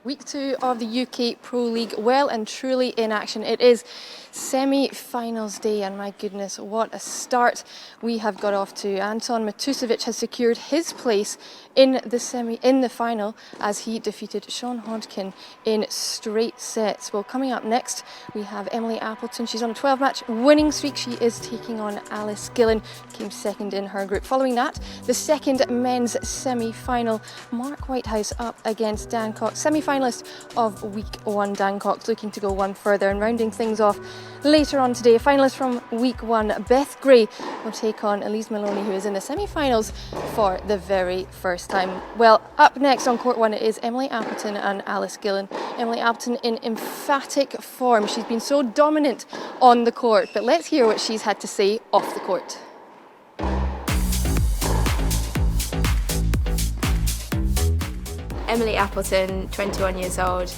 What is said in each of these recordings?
Week 2 of the UK Pro League well and truly in action. It is semi-finals day and my goodness, what a start we have got off to. Anton Matusevic has secured his place in the final as he defeated Sean Hodkin in straight sets. Well, coming up next we have Emily Appleton. She's on a 12-match winning streak. She is taking on Alice Gillan, came second in her group. Following that, the second men's semi-final, Mark Whitehouse up against Dan Cox, semi-finalist of week 1. Dan Cox looking to go one further, and rounding things off later on today, a finalist from week 1, Beth Gray, will take on Elise Maloney, who is in the semi-finals for the very first time. Well, up next on court 1 is Emily Appleton and Alice Gillan. Emily Appleton in emphatic form. She's been so dominant on the court, but let's hear what she's had to say off the court. Emily Appleton, 21 years old.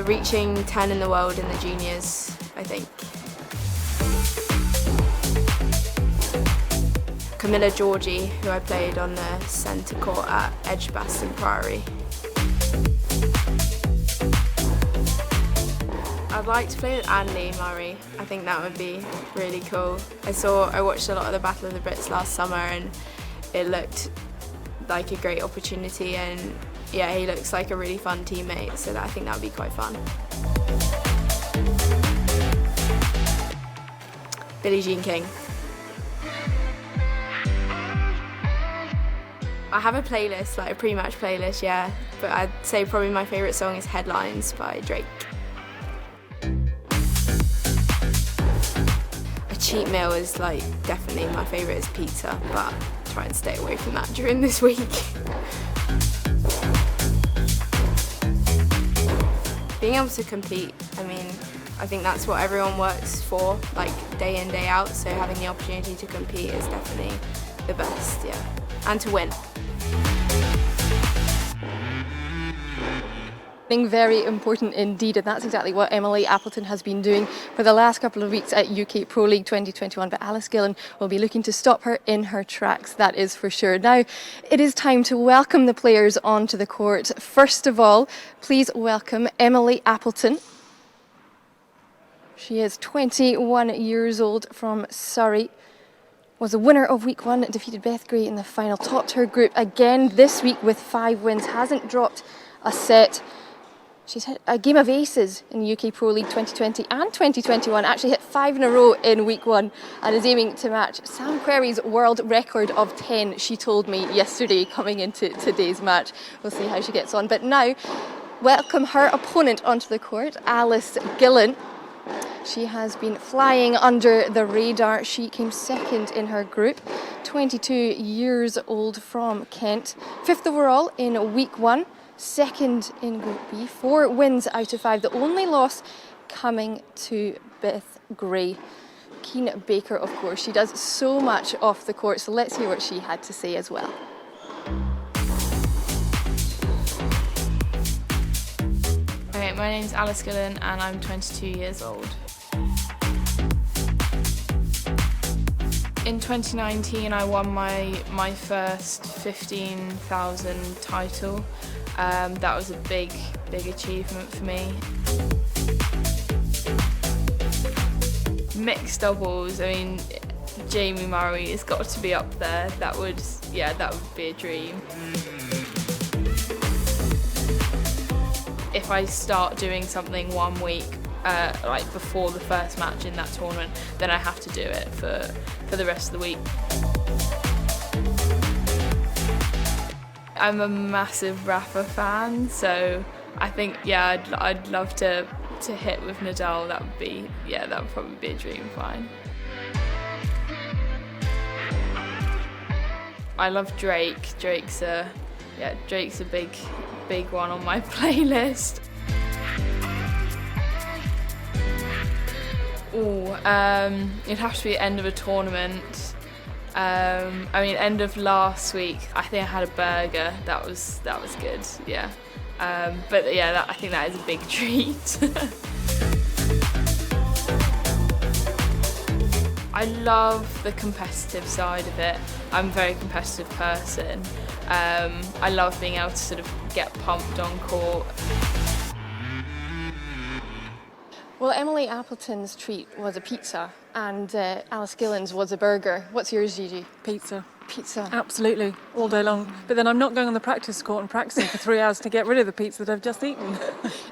Reaching 10 in the world in the juniors, I think. Camilla Georgie, who I played on the centre court at Edgbaston Priory. I'd like to play with Andy Murray. I think that would be really cool. I watched a lot of the Battle of the Brits last summer and it looked like a great opportunity, and yeah, he looks like a really fun teammate, so I think that would be quite fun. Billie Jean King. I have a playlist, like a pre-match playlist, yeah, but I'd say probably my favourite song is Headlines by Drake. A cheat meal is like definitely my favourite is pizza, but try and stay away from that during this week. Being able to compete, I think that's what everyone works for, like day in, day out, so having the opportunity to compete is definitely the best, yeah, and to win. Very important indeed, and that's exactly what Emily Appleton has been doing for the last couple of weeks at UK Pro League 2021, but Alice Gillan will be looking to stop her in her tracks, that is for sure. Now it is time to welcome the players onto the court. First of all, please welcome Emily Appleton. She is 21 years old from Surrey, was a winner of week 1, defeated Beth Gray in the final, topped her group again this week with 5 wins, hasn't dropped a set. She's hit a game of aces in the UK Pro League 2020 and 2021, actually hit 5 in a row in week 1 and is aiming to match Sam Querrey's world record of 10, she told me yesterday coming into today's match. We'll see how she gets on. But now, welcome her opponent onto the court, Alice Gillan. She has been flying under the radar. She came second in her group, 22 years old from Kent, 5th overall in week 1. Second in Group B, 4 wins out of 5. The only loss coming to Beth Gray. Keen Baker, of course. She does so much off the court, so let's hear what she had to say as well. Okay, my name's Alice Gillan and I'm 22 years old. In 2019 I won my first 15,000 title. That was a big achievement for me. Mixed doubles, Jamie Murray has got to be up there. That would be a dream. If I start doing something one week, like before the first match in that tournament, then I have to do it for the rest of the week. I'm a massive Rafa fan, so I think I'd love to hit with Nadal. That would probably be a dream of mine. I love Drake. Drake's a big one on my playlist. It'd have to be the end of a tournament. End of last week, I think I had a burger. That was good, yeah. I think that is a big treat. I love the competitive side of it. I'm a very competitive person. I love being able to sort of get pumped on court. Well, Emily Appleton's treat was a pizza and Alice Gillan's was a burger. What's yours, Gigi? Pizza. Pizza. Absolutely, all day long. But then I'm not going on the practice court and practicing for 3 hours to get rid of the pizza that I've just eaten.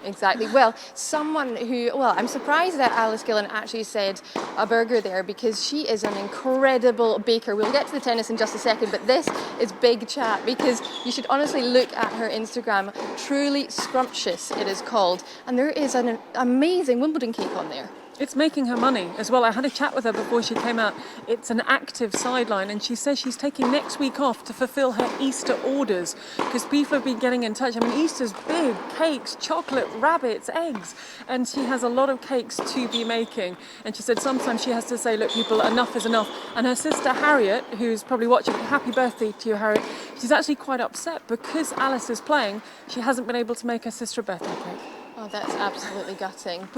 Exactly. Well, I'm surprised that Alice Gillan actually said a burger there because she is an incredible baker. We'll get to the tennis in just a second, but this is big chat because you should honestly look at her Instagram. Truly Scrumptious, it is called. And there is an amazing Wimbledon cake on there. It's making her money as well. I had a chat with her before she came out. It's an active sideline, and she says she's taking next week off to fulfill her Easter orders because people have been getting in touch. I mean, Easter's big: cakes, chocolate, rabbits, eggs, and she has a lot of cakes to be making. And she said sometimes she has to say, look, people, enough is enough. And her sister Harriet, who's probably watching, happy birthday to you, Harriet, she's actually quite upset because Alice is playing. She hasn't been able to make her sister a birthday cake. Oh, that's absolutely gutting.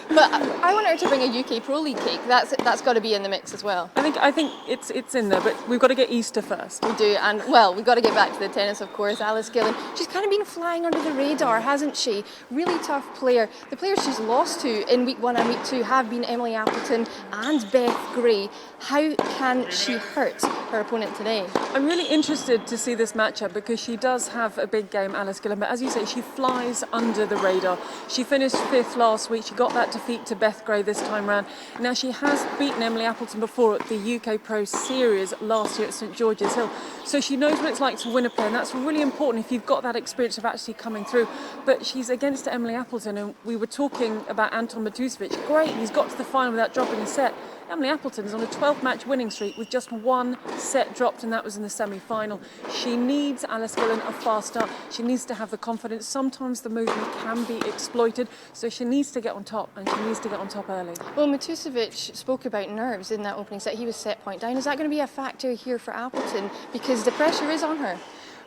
But I want her to bring a UK Pro League cake. That's got to be in the mix as well. I think it's in there, but we've got to get Easter first. We do, and well, we've got to get back to the tennis, of course. Alice Gillan, she's kind of been flying under the radar, hasn't she? Really tough player. The players she's lost to in week 1 and week 2 have been Emily Appleton and Beth Gray. How can she hurt her opponent today? I'm really interested to see this matchup because she does have a big game, Alice Gillan, but as you say, she flies under the radar. She finished 5th last week. She got that defeat to Beth Gray this time round. Now, she has beaten Emily Appleton before at the UK Pro Series last year at St George's Hill, so she knows what it's like to win a player, and that's really important if you've got that experience of actually coming through. But she's against Emily Appleton, and we were talking about Anton Matusevic. Great, he's got to the final without dropping a set. Emily Appleton is on a 12-match winning streak with just 1 set dropped, and that was in the semi-final. She needs Alice Gillan a fast start. She needs to have the confidence. Sometimes the movement can be exploited, so she needs to get on top, and she needs to get on top early. Well, Matusevic spoke about nerves in that opening set. He was set point down. Is that going to be a factor here for Appleton? Because the pressure is on her.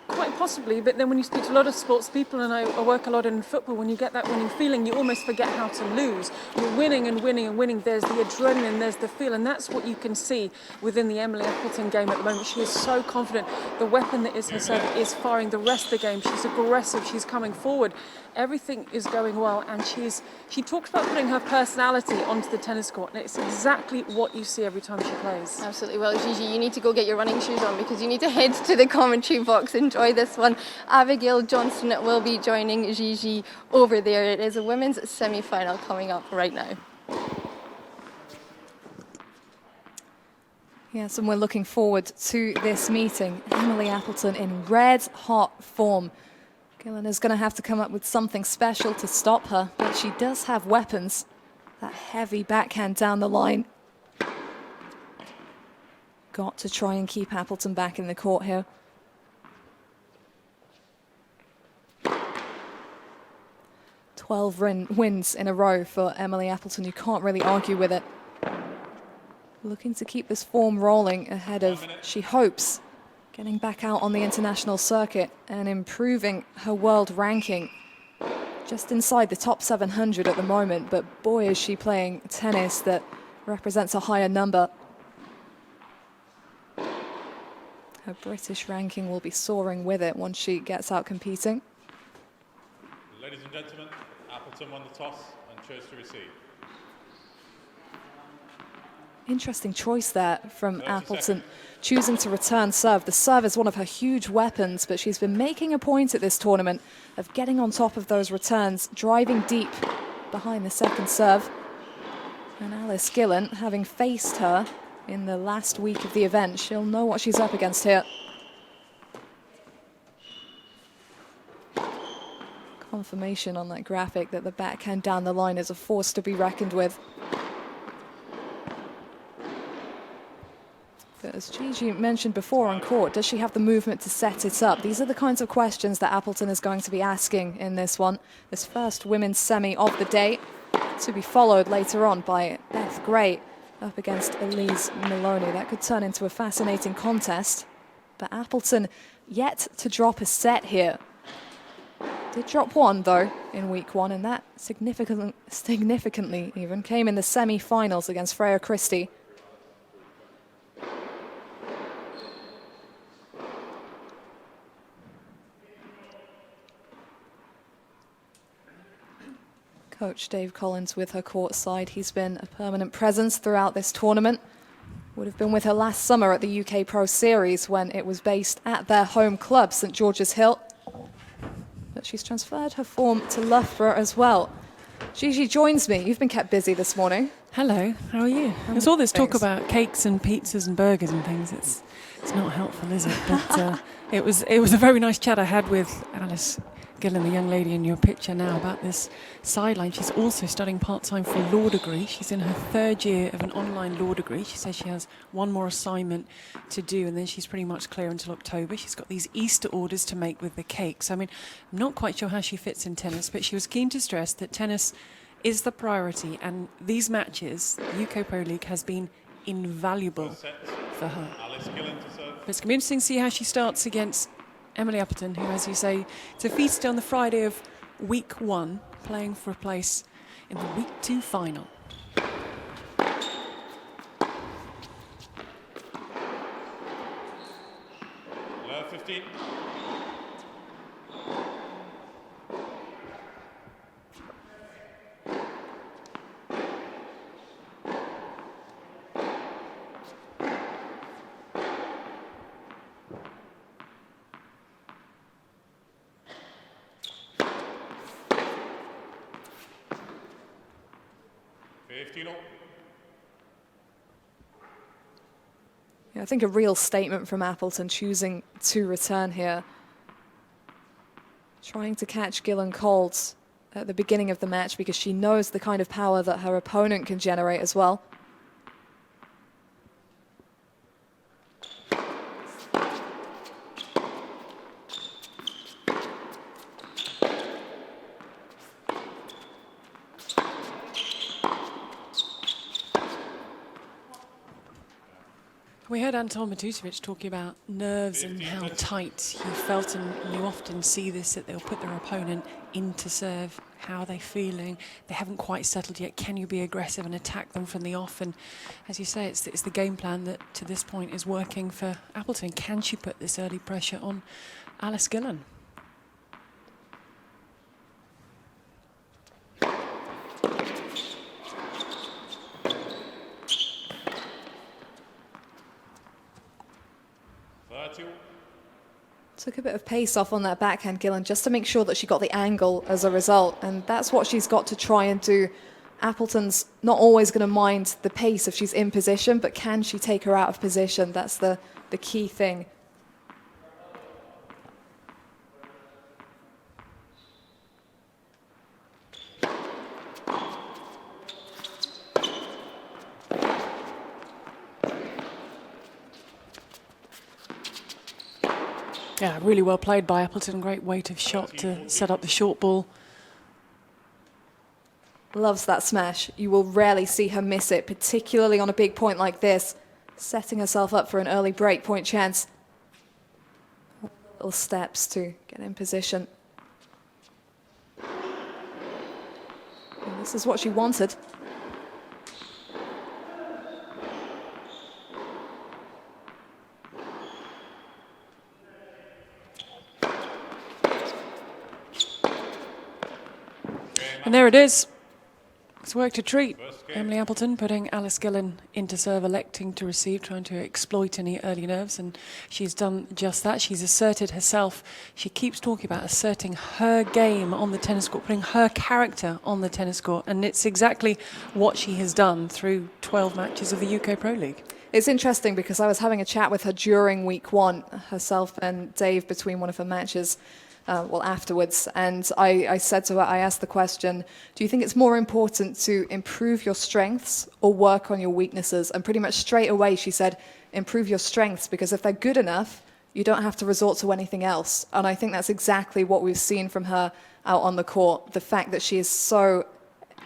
Quite possibly, but then when you speak to a lot of sports people, and I work a lot in football, when you get that winning feeling, you almost forget how to lose. You're winning and winning and winning. There's the adrenaline, there's the feel, and that's what you can see within the Emily Appleton game at the moment. She is so confident. The weapon that is her serve is firing the rest of the game. She's aggressive, she's coming forward. Everything is going well, and she talks about putting her personality onto the tennis court, and it's exactly what you see every time she plays. Absolutely. Well, Gigi, you need to go get your running shoes on because you need to head to the commentary box. Enjoy this one. Abigail Johnston will be joining Gigi over there. It is a women's semi-final coming up right now. Yes, and we're looking forward to this meeting. Emily Appleton in red-hot form. Gillen is going to have to come up with something special to stop her, but she does have weapons. That heavy backhand down the line. Got to try and keep Appleton back in the court here. Wins in a row for Emily Appleton. You can't really argue with it. Looking to keep this form rolling ahead of, she hopes, getting back out on the international circuit and improving her world ranking. Just inside the top 700 at the moment, but boy is she playing tennis that represents a higher number. Her British ranking will be soaring with it once she gets out competing. Ladies and gentlemen, Appleton won the toss and chose to receive. Interesting choice there from Appleton, choosing to return serve. The serve is one of her huge weapons, but she's been making a point at this tournament of getting on top of those returns, driving deep behind the second serve. And Alice Gillan, having faced her in the last week of the event, she'll know what she's up against here. Confirmation on that graphic that the backhand down the line is a force to be reckoned with. But as Gigi mentioned before on court, does she have the movement to set it up? These are the kinds of questions that Appleton is going to be asking in this one. This first women's semi of the day, to be followed later on by Beth Gray up against Elise Maloney. That could turn into a fascinating contest. But Appleton yet to drop a set here. Did drop one, though, in week 1, and that significantly even came in the semi-finals against Freya Christie. Coach Dave Collins with her court side. He's been a permanent presence throughout this tournament. Would have been with her last summer at the UK Pro Series when it was based at their home club, St George's Hill. But she's transferred her form to Loughborough as well. Gigi joins me. You've been kept busy this morning. Hello, how are you? There's all this talk about cakes and pizzas and burgers and things. It's not helpful, is it? But it was a very nice chat I had with Alice Gillan, the young lady in your picture now, about this sideline. She's also studying part-time for a law degree. She's in her 3rd year of an online law degree. She says she has one more assignment to do, and then she's pretty much clear until October. She's got these Easter orders to make with the cakes. I mean, I'm not quite sure how she fits in tennis, but she was keen to stress that tennis is the priority, and these matches, the UK Pro League, has been invaluable for her. Alice Gillan to serve. But it's going to be interesting to see how she starts against Emily Appleton, who, as you say, defeated on the Friday of week 1, playing for a place in the week 2 final. Low 15. Yeah, I think a real statement from Appleton choosing to return here. Trying to catch Gillen cold at the beginning of the match because she knows the kind of power that her opponent can generate as well. We heard Anton Matusevic talking about nerves and how tight he felt, and you often see this, that they'll put their opponent into serve. How are they feeling? They haven't quite settled yet. Can you be aggressive and attack them from the off? And as you say, it's the game plan that to this point is working for Appleton. Can she put this early pressure on Alice Gillan? Took a bit of pace off on that backhand, Gillen, just to make sure that she got the angle as a result. And that's what she's got to try and do. Appleton's not always going to mind the pace if she's in position, but can she take her out of position? That's the key thing. Yeah, really well played by Appleton. Great weight of shot to set up the short ball. Loves that smash. You will rarely see her miss it, particularly on a big point like this. Setting herself up for an early break point chance. Little steps to get in position. And this is what she wanted. And there it is. It's worked a treat. Emily Appleton putting Alice Gillan into serve, electing to receive, trying to exploit any early nerves, and she's done just that. She's asserted herself. She keeps talking about asserting her game on the tennis court, putting her character on the tennis court, and it's exactly what she has done through 12 matches of the UK Pro League. It's interesting because I was having a chat with her during week 1, herself and Dave, between one of her matches. Afterwards, and I said to her, I asked the question, do you think it's more important to improve your strengths or work on your weaknesses? And pretty much straight away she said, improve your strengths, because if they're good enough, you don't have to resort to anything else. And I think that's exactly what we've seen from her out on the court. The fact that she is so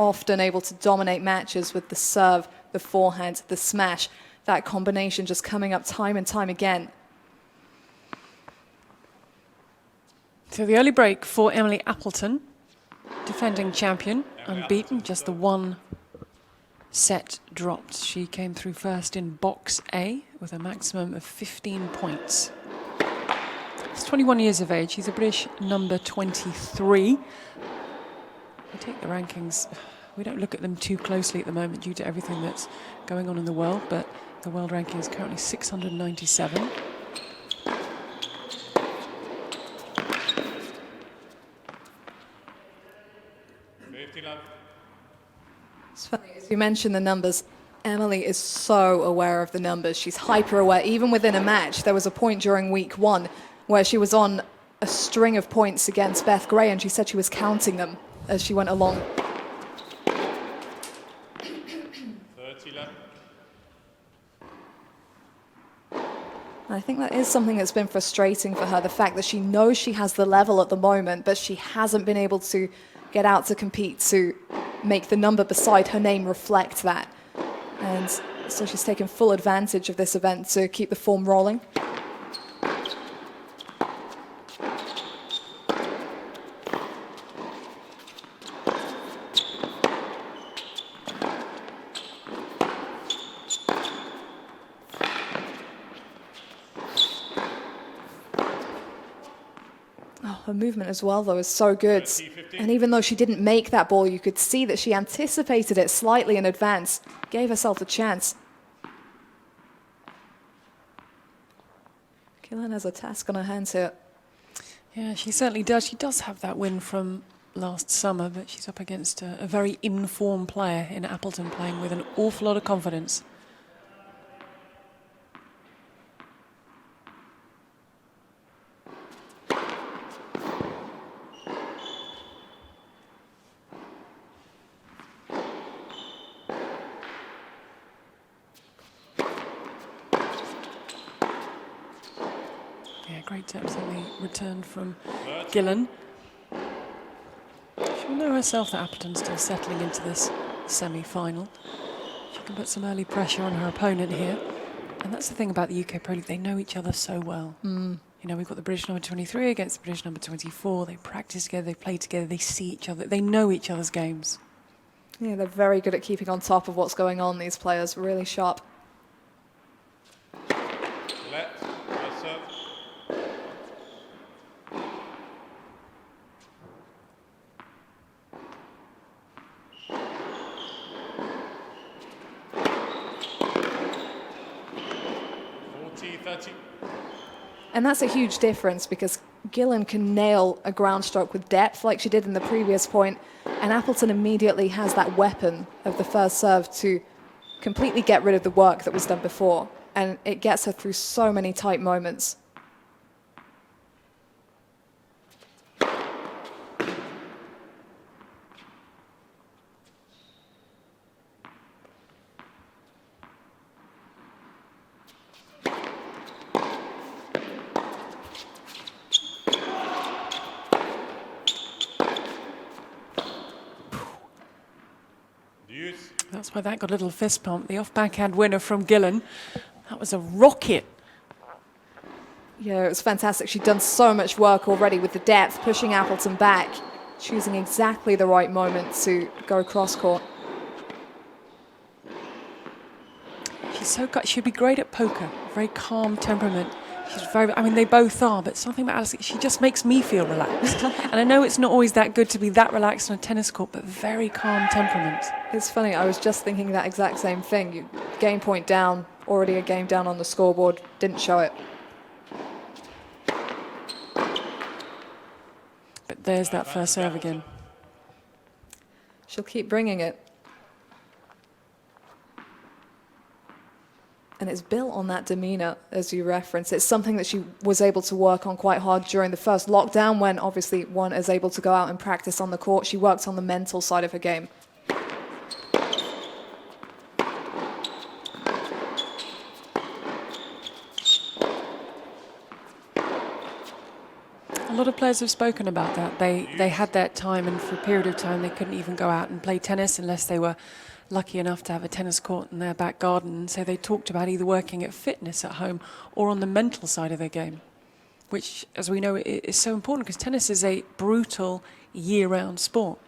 often able to dominate matches with the serve, the forehand, the smash, that combination just coming up time and time again. So the early break for Emily Appleton, defending champion, unbeaten, just the one set dropped. She came through first in box A with a maximum of 15 points. She's 21 years of age. She's a British number 23. we take the rankings, we don't look at them too closely at the moment due to everything that's going on in the world, but the world ranking is currently 697. It's funny, as you mentioned the numbers, Emily is so aware of the numbers. She's hyper aware. Even within a match, there was a point during week 1 where she was on a string of points against Beth Gray, and she said she was counting them as she went along. 30 left. I think that is something that's been frustrating for her, the fact that she knows she has the level at the moment, but she hasn't been able to get out to compete to make the number beside her name reflect that. And so she's taken full advantage of this event to keep the form rolling. Her movement as well, though, is so good. And even though she didn't make that ball, you could see that she anticipated it slightly in advance, gave herself a chance. Gillen has a task on her hands here. Yeah, she certainly does. She does have that win from last summer, but she's up against a very informed player in Appleton, playing with an awful lot of confidence. Great absolutely returned from Gillen. She'll know herself that Appleton's still settling into this semi-final. She can put some early pressure on her opponent here. And that's the thing about the UK Pro League, they know each other so well. You know, we've got the British number 23 against the British number 24. They practice together, they play together, they see each other, they know each other's games. Yeah, they're very good at keeping on top of what's going on, these players, really sharp. And that's a huge difference because Gillen can nail a ground stroke with depth like she did in the previous point, and Appleton immediately has that weapon of the first serve to completely get rid of the work that was done before, and it gets her through so many tight moments. That's why that got a little fist pump. The off-backhand winner from Gillen. That was a rocket. Yeah, it was fantastic. She'd done so much work already with the depth, pushing Appleton back, choosing exactly the right moment to go cross-court. She's so good. She'd be great at poker. Very calm temperament. She's very, I mean, they both are, but something about Alice, she just makes me feel relaxed. And I know it's not always that good to be that relaxed on a tennis court, but very calm temperament. It's funny, I was just thinking that exact same thing. You game point down, already a game down on the scoreboard, didn't show it. But there's that first serve again. She'll keep bringing it. And it's built on that demeanour, as you referenced. It's something that she was able to work on quite hard during the first lockdown, when obviously one is able to go out and practice on the court. She worked on the mental side of her game. A lot of players have spoken about that. They had that time, and for a period of time they couldn't even go out and play tennis unless they were lucky enough to have a tennis court in their back garden. So they talked about either working at fitness at home or on the mental side of their game, which, as we know, is so important because tennis is a brutal year-round sport.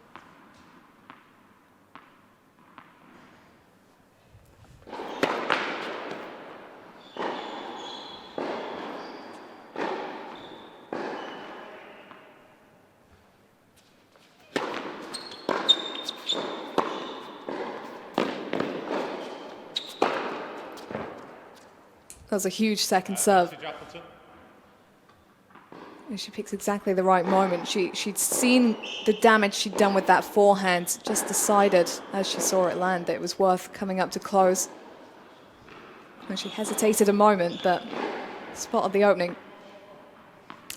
That was a huge second serve. Advantage Appleton. And she picks exactly the right moment. She'd seen the damage she'd done with that forehand, just decided as she saw it land that it was worth coming up to close. And she hesitated a moment, but spotted the opening.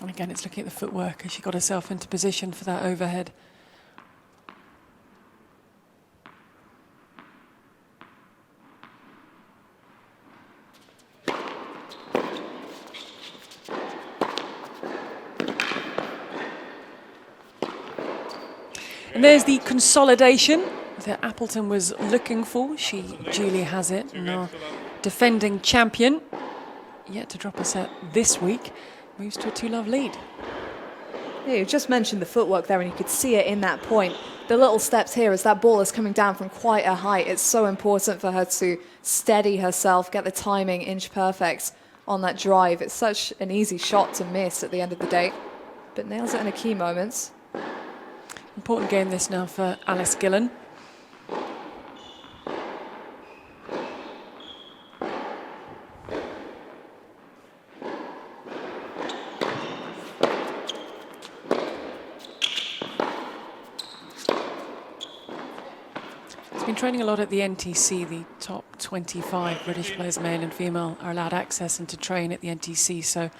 And again, it's looking at the footwork as she got herself into position for that overhead. And there's the consolidation that Appleton was looking for. She duly has it. And our defending champion, yet to drop a set this week, moves to a 2-love lead. Yeah, you just mentioned the footwork there, and you could see it in that point. The little steps here as that ball is coming down from quite a height. It's so important for her to steady herself, get the timing inch perfect on that drive. It's such an easy shot to miss at the end of the day, but nails it in a key moments. Important game this now for Alice Gillan. She's been training a lot at the NTC. The top 25 British players, male and female, are allowed access and to train at the NTC. So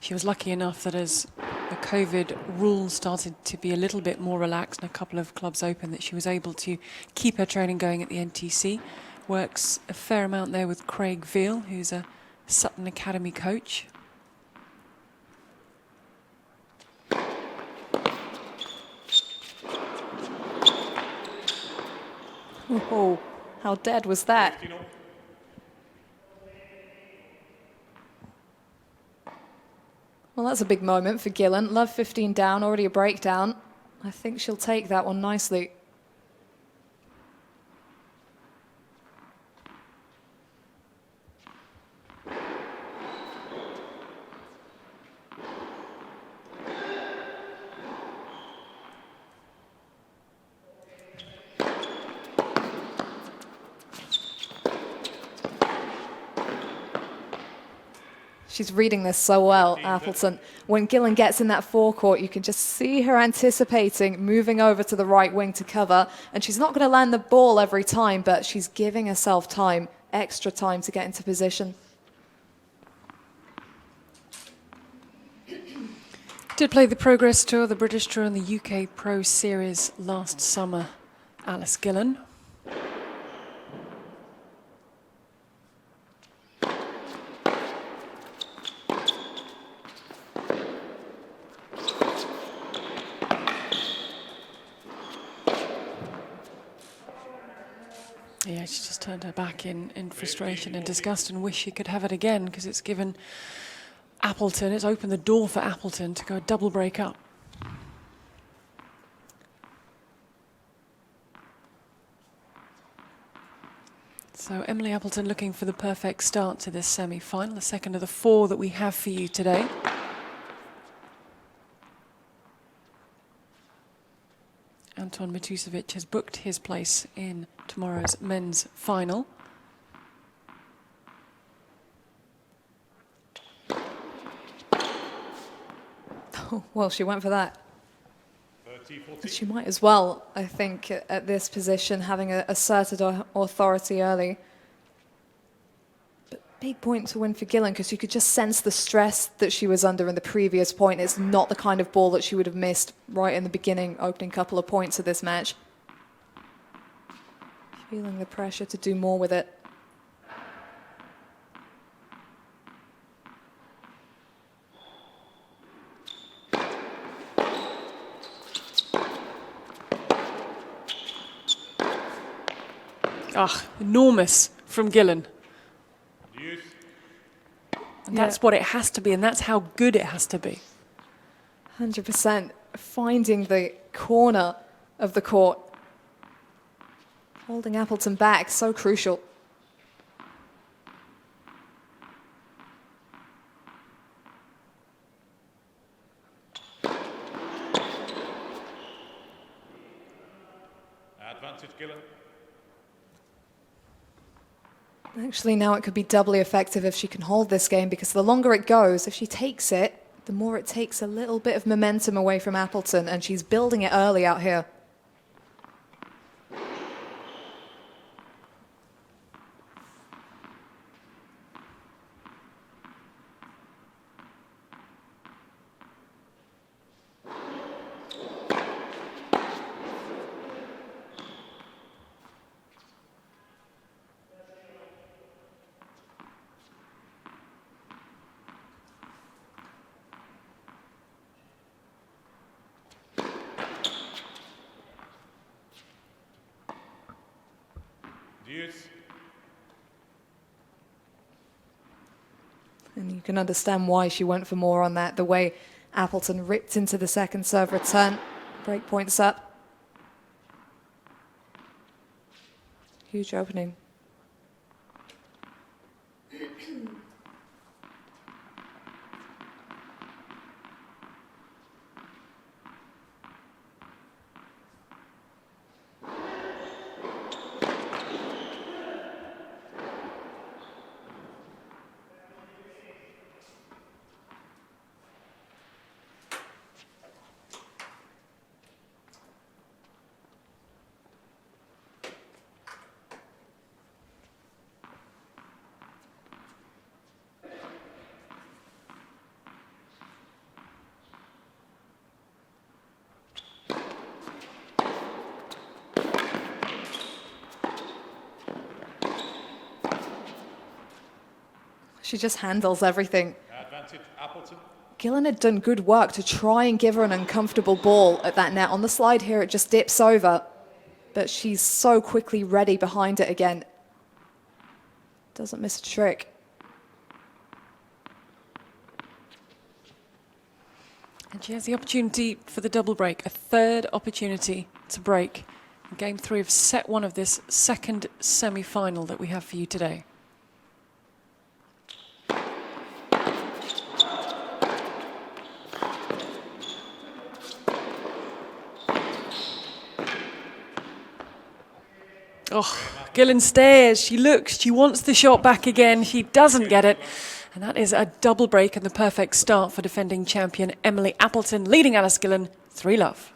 she was lucky enough that as the COVID rules started to be a little bit more relaxed and a couple of clubs open, that she was able to keep her training going at the NTC. Works a fair amount there with Craig Veal, who's a Sutton Academy coach. Oh, how dead was that? Well, that's a big moment for Gillen. Love 15 down, already a breakdown. I think she'll take that one nicely. She's reading this so well, Appleton. When Gillen gets in that forecourt, you can just see her anticipating, moving over to the right wing to cover. And she's not going to land the ball every time, but she's giving herself time, extra time to get into position. Did play the Progress Tour, the British Tour and the UK Pro Series last summer, Alice Gillan. Yeah, she just turned her back in frustration and disgust and wish she could have it again, because it's given Appleton, it's opened the door for Appleton to go a double break up. So Emily Appleton looking for the perfect start to this semi-final, the second of the 4 that we have for you today. Anton Matusevic has booked his place in tomorrow's men's final. Oh, well, she went for that. She might as well, I think, at this position, having asserted authority early. But big point to win for Gillen, because you could just sense the stress that she was under in the previous point. It's not the kind of ball that she would have missed right in the beginning, opening couple of points of this match. Feeling the pressure to do more with it. Ah, enormous from Gillen. And that's what it has to be, and that's how good it has to be. 100%. Finding the corner of the court. Holding Appleton back, so crucial. Advantage Gillen. Actually, now it could be doubly effective if she can hold this game, because the longer it goes, if she takes it, the more it takes a little bit of momentum away from Appleton, and she's building it early out here. And you can understand why she went for more on that, the way Appleton ripped into the second serve return. Break points up. Huge opening. She just handles everything. Advantage, Appleton. Gillen had done good work to try and give her an uncomfortable ball at that net. On the slide here, it just dips over, but she's so quickly ready behind it again. Doesn't miss a trick. And she has the opportunity for the double break, a third opportunity to break in game 3 of set 1 of this second semi-final that we have for you today. Oh, Gillen stares, she looks, she wants the shot back again, she doesn't get it. And that is a double break and the perfect start for defending champion Emily Appleton, leading Alice Gillan 3-love.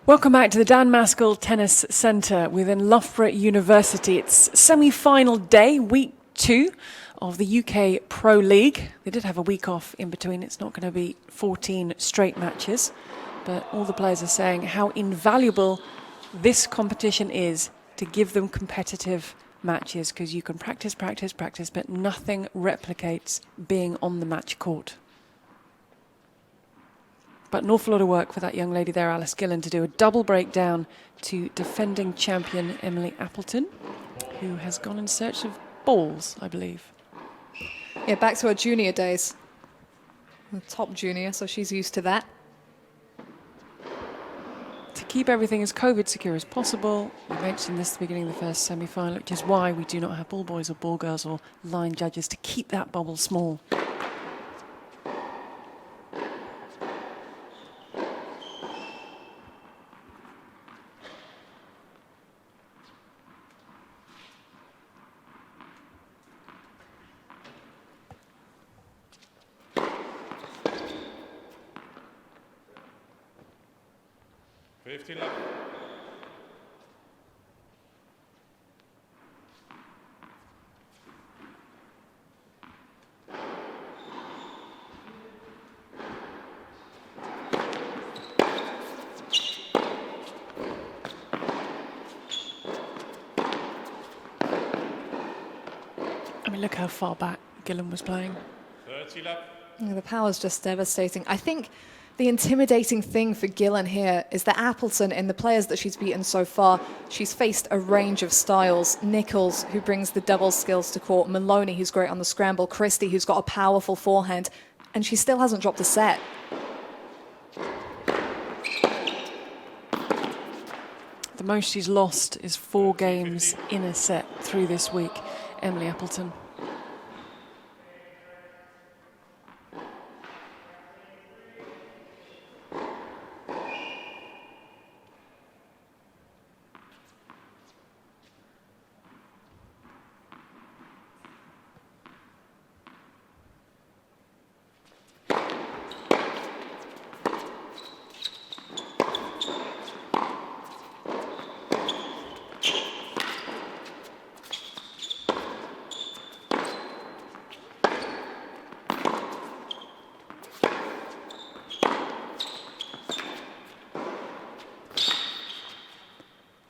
Welcome back to the Dan Maskell Tennis Centre within Loughborough University. It's semi-final day, week 2 of the UK Pro League. They did have a week off in between. It's not going to be 14 straight matches. But all the players are saying how invaluable this competition is to give them competitive matches, because you can practice, but nothing replicates being on the match court. But an awful lot of work for that young lady there, Alice Gillan, to do a double breakdown to defending champion Emily Appleton, who has gone in search of balls, I believe. Yeah, back to her junior days. The top junior, so she's used to that. To keep everything as COVID secure as possible, we mentioned this at the beginning of the first semi-final, which is why we do not have ball boys or ball girls or line judges, to keep that bubble small. look how far back Gillen was playing. 30 left. Yeah, the power's just devastating. I think the intimidating thing for Gillen here is that Appleton, in the players that she's beaten so far, she's faced a range of styles. Nichols, who brings the double skills to court, Maloney, who's great on the scramble, Christie, who's got a powerful forehand, and she still hasn't dropped a set. The most she's lost is 4 games in a set through this week, Emily Appleton.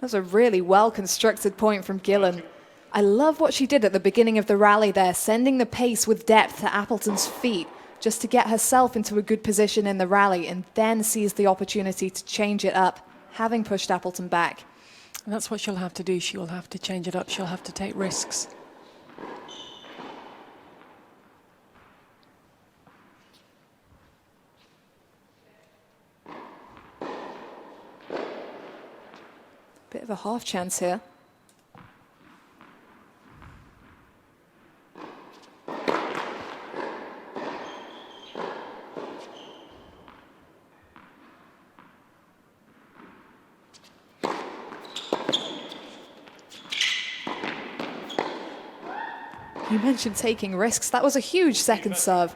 That was a really well-constructed point from Gillen. I love what she did at the beginning of the rally there, sending the pace with depth to Appleton's feet, just to get herself into a good position in the rally, and then seize the opportunity to change it up, having pushed Appleton back. And that's what she'll have to do. She'll have to change it up. She'll have to take risks. Bit of a half chance here. You mentioned taking risks. That was a huge second serve.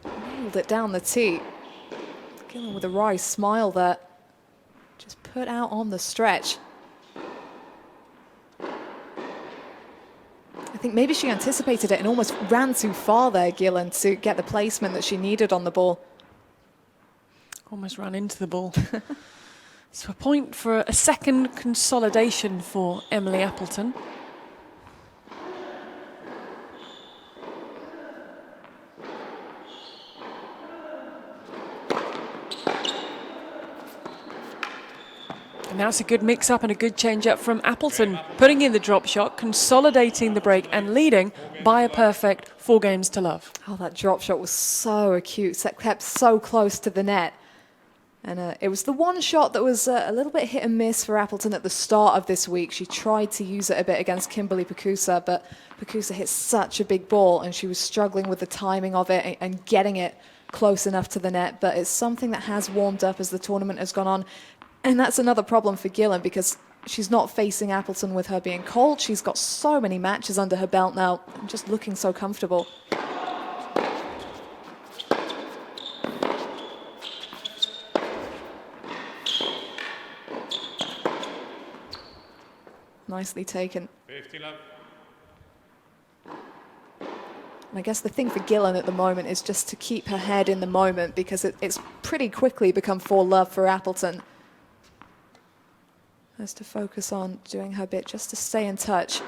Nailed it down the tee. Gillen with a wry smile there. Just put out on the stretch. I think maybe she anticipated it and almost ran too far there, Gillen, to get the placement that she needed on the ball. Almost ran into the ball. So a point for a second consolidation for Emily Appleton. And now it's a good mix-up and a good change-up from Appleton, putting in the drop shot, consolidating the break and leading by a perfect 4 games to love. Oh, that drop shot was so acute, kept so close to the net. And it was the one shot that was a little bit hit and miss for Appleton at the start of this week. She tried to use it a bit against Kimberly Pakusa, but Pakusa hit such a big ball and she was struggling with the timing of it and getting it close enough to the net. But it's something that has warmed up as the tournament has gone on. And that's another problem for Gillen because she's not facing Appleton with her being cold. She's got so many matches under her belt now and just looking so comfortable. Nicely taken. 50 love. And I guess the thing for Gillen at the moment is just to keep her head in the moment because it's pretty quickly become 4-love for Appleton. Has to focus on doing her bit just to stay in touch.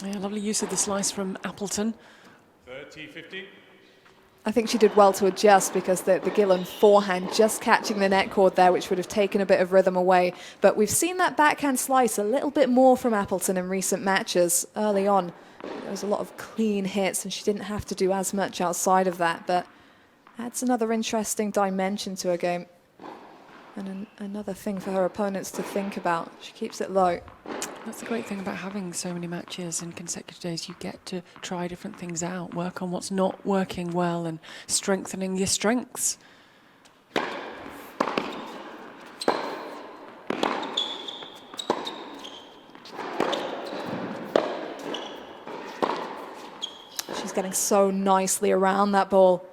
Yeah, lovely use of the slice from Appleton. 30-50. I think she did well to adjust because the Gillen forehand just catching the net cord there, which would have taken a bit of rhythm away. But we've seen that backhand slice a little bit more from Appleton in recent matches. Early on, there was a lot of clean hits and she didn't have to do as much outside of that. But adds another interesting dimension to her game. And another thing for her opponents to think about. She keeps it low. That's the great thing about having so many matches in consecutive days. You get to try different things out, work on what's not working well and strengthening your strengths. She's getting so nicely around that ball.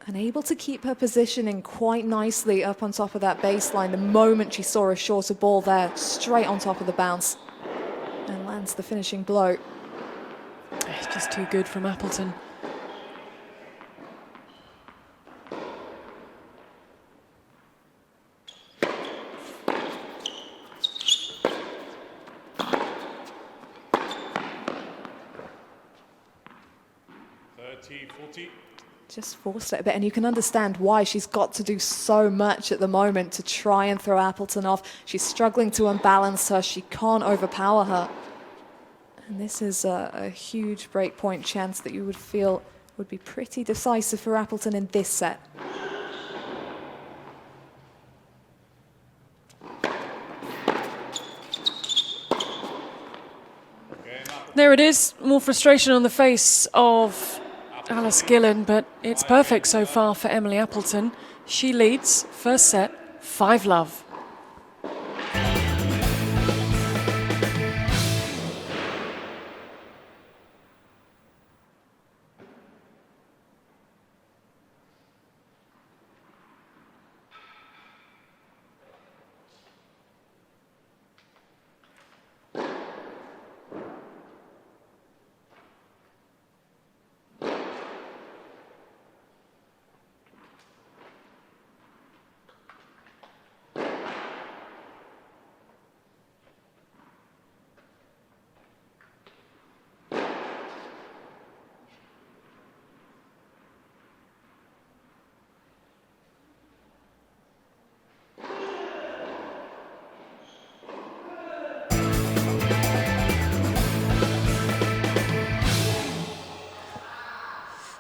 And able to keep her positioning quite nicely up on top of that baseline the moment she saw a shorter ball there, straight on top of the bounce. And lands the finishing blow. It's just too good from Appleton. Just forced it a bit, and you can understand why. She's got to do so much at the moment to try and throw Appleton off. She's struggling to unbalance her. She can't overpower her. And this is a huge breakpoint chance that you would feel would be pretty decisive for Appleton in this set. There it is, more frustration on the face of Alice Gillan, but it's perfect so far for Emily Appleton. She leads first set, 5-love.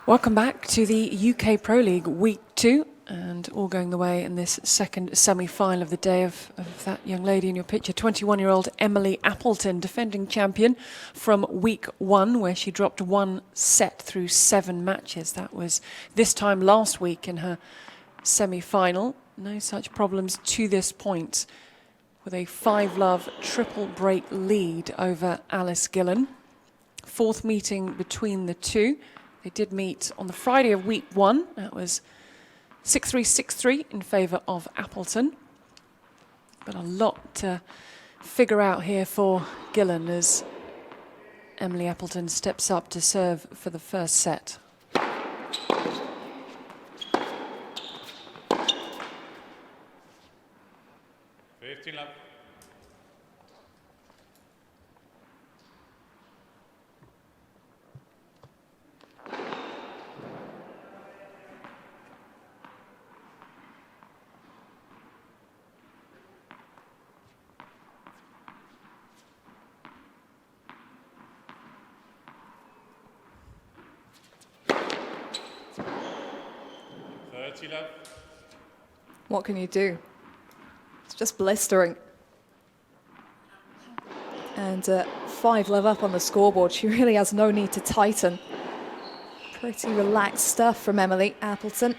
Welcome back to the UK Pro League Week 2, and all going the way in this second semi-final of the day of that young lady in your picture, 21-year-old Emily Appleton, defending champion from Week 1, where she dropped 1 set through 7 matches. That was this time last week in her semi-final. No such problems to this point, with a 5-love triple break lead over Alice Gillan. 4th meeting between the two. They did meet on the Friday of Week 1. That was 6-3, 6-3 in favour of Appleton. But a lot to figure out here for Gillen as Emily Appleton steps up to serve for the first set. Love. What can you do? It's just blistering. And 5-love up on the scoreboard. She really has no need to tighten. Pretty relaxed stuff from Emily Appleton.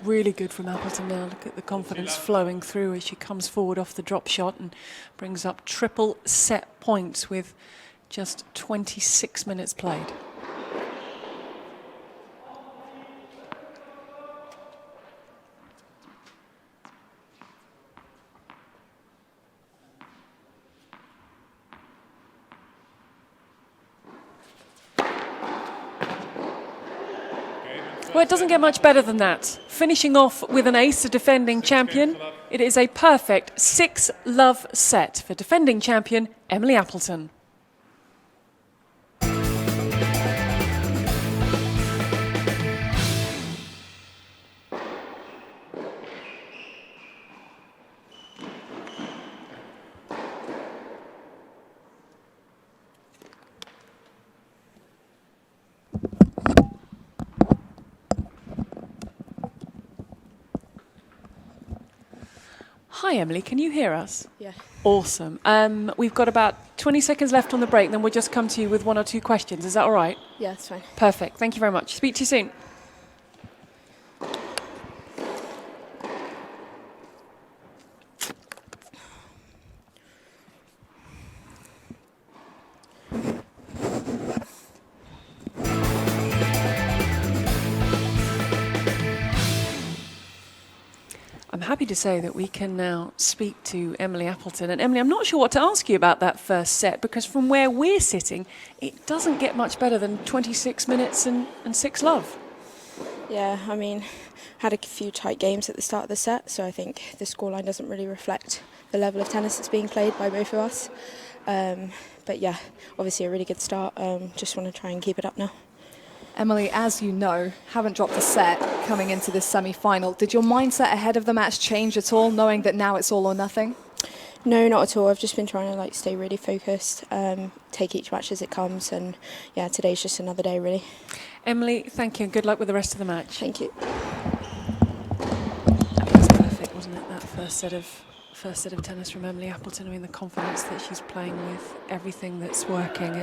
Really good from Appleton now. Look at the confidence flowing through as she comes forward off the drop shot and brings up triple set points with just 26 minutes played. Well, it doesn't get much better than that. Finishing off with an ace, a defending champion. It is a perfect 6-love set for defending champion Emily Appleton. Hi, Emily. Can you hear us? Yeah. Awesome. We've got about 20 seconds left on the break, then we'll just come to you with 1 or 2 questions. Is that all right? Yeah, that's fine. Perfect. Thank you very much. Speak to you soon. I'm happy to say that we can now speak to Emily Appleton. And Emily, I'm not sure what to ask you about that first set, because from where we're sitting, it doesn't get much better than 26 minutes and 6-love. Yeah, I mean, had a few tight games at the start of the set, so I think the scoreline doesn't really reflect the level of tennis that's being played by both of us. But yeah, obviously a really good start. Just want to try and keep it up now. Emily, as you know, haven't dropped a set coming into this semi-final. Did your mindset ahead of the match change at all, knowing that now it's all or nothing? No, not at all. I've just been trying to stay really focused, take each match as it comes, and yeah, today's just another day really. Emily, thank you and good luck with the rest of the match. Thank you. That was perfect, wasn't it? That first set of tennis from Emily Appleton. I mean, the confidence that she's playing with, everything that's working.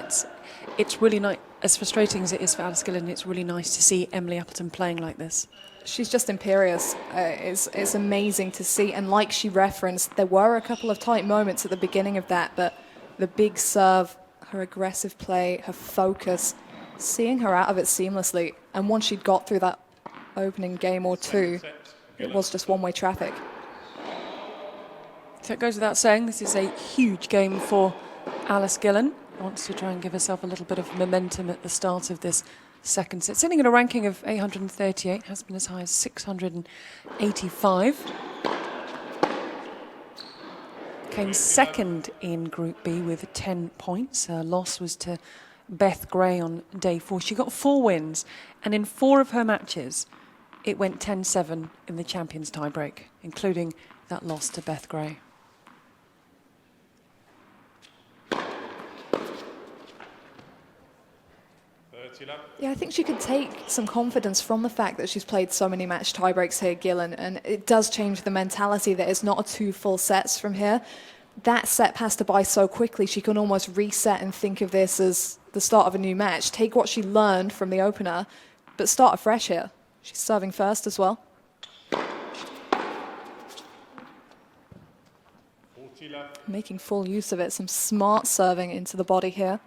It's really nice. As frustrating as it is for Alice Gillan, it's really nice to see Emily Appleton playing like this. She's just imperious. It's amazing to see. And like she referenced, there were a couple of tight moments at the beginning of that, but the big serve, her aggressive play, her focus, seeing her out of it seamlessly. And once she'd got through that opening game or two, it was just one-way traffic. So it goes without saying, this is a huge game for Alice Gillan. Wants to try and give herself a little bit of momentum at the start of this second set. Sitting at a ranking of 838, has been as high as 685. Came second in Group B with 10 points. Her loss was to Beth Gray on day 4. She got 4 wins, and in 4 of her matches, it went 10-7 in the champions tiebreak, including that loss to Beth Gray. Yeah, I think she could take some confidence from the fact that she's played so many match tiebreaks here, Gillen, and it does change the mentality that it's not a 2 full sets from here. That set passed her by so quickly, she can almost reset and think of this as the start of a new match. Take what she learned from the opener, but start afresh here. She's serving first as well. Making full use of it, some smart serving into the body here.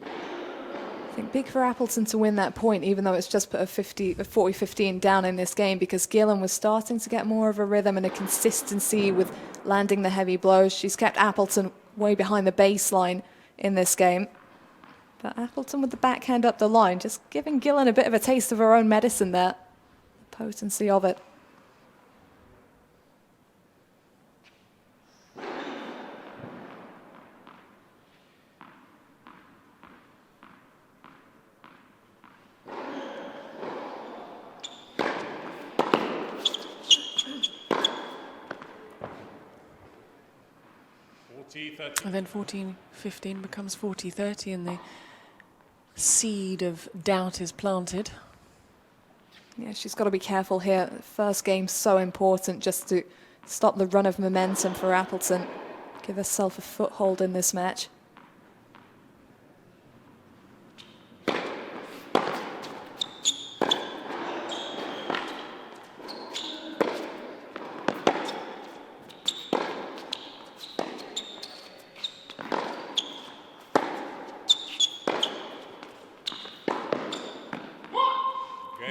I think big for Appleton to win that point, even though it's just put a 40-15 down in this game, because Gillen was starting to get more of a rhythm and a consistency with landing the heavy blows. She's kept Appleton way behind the baseline in this game. But Appleton with the backhand up the line, just giving Gillen a bit of a taste of her own medicine there. The potency of it. And then 14-15 becomes 40-30 and the seed of doubt is planted. Yeah, she's got to be careful here. The first game's so important just to stop the run of momentum for Appleton. Give herself a foothold in this match.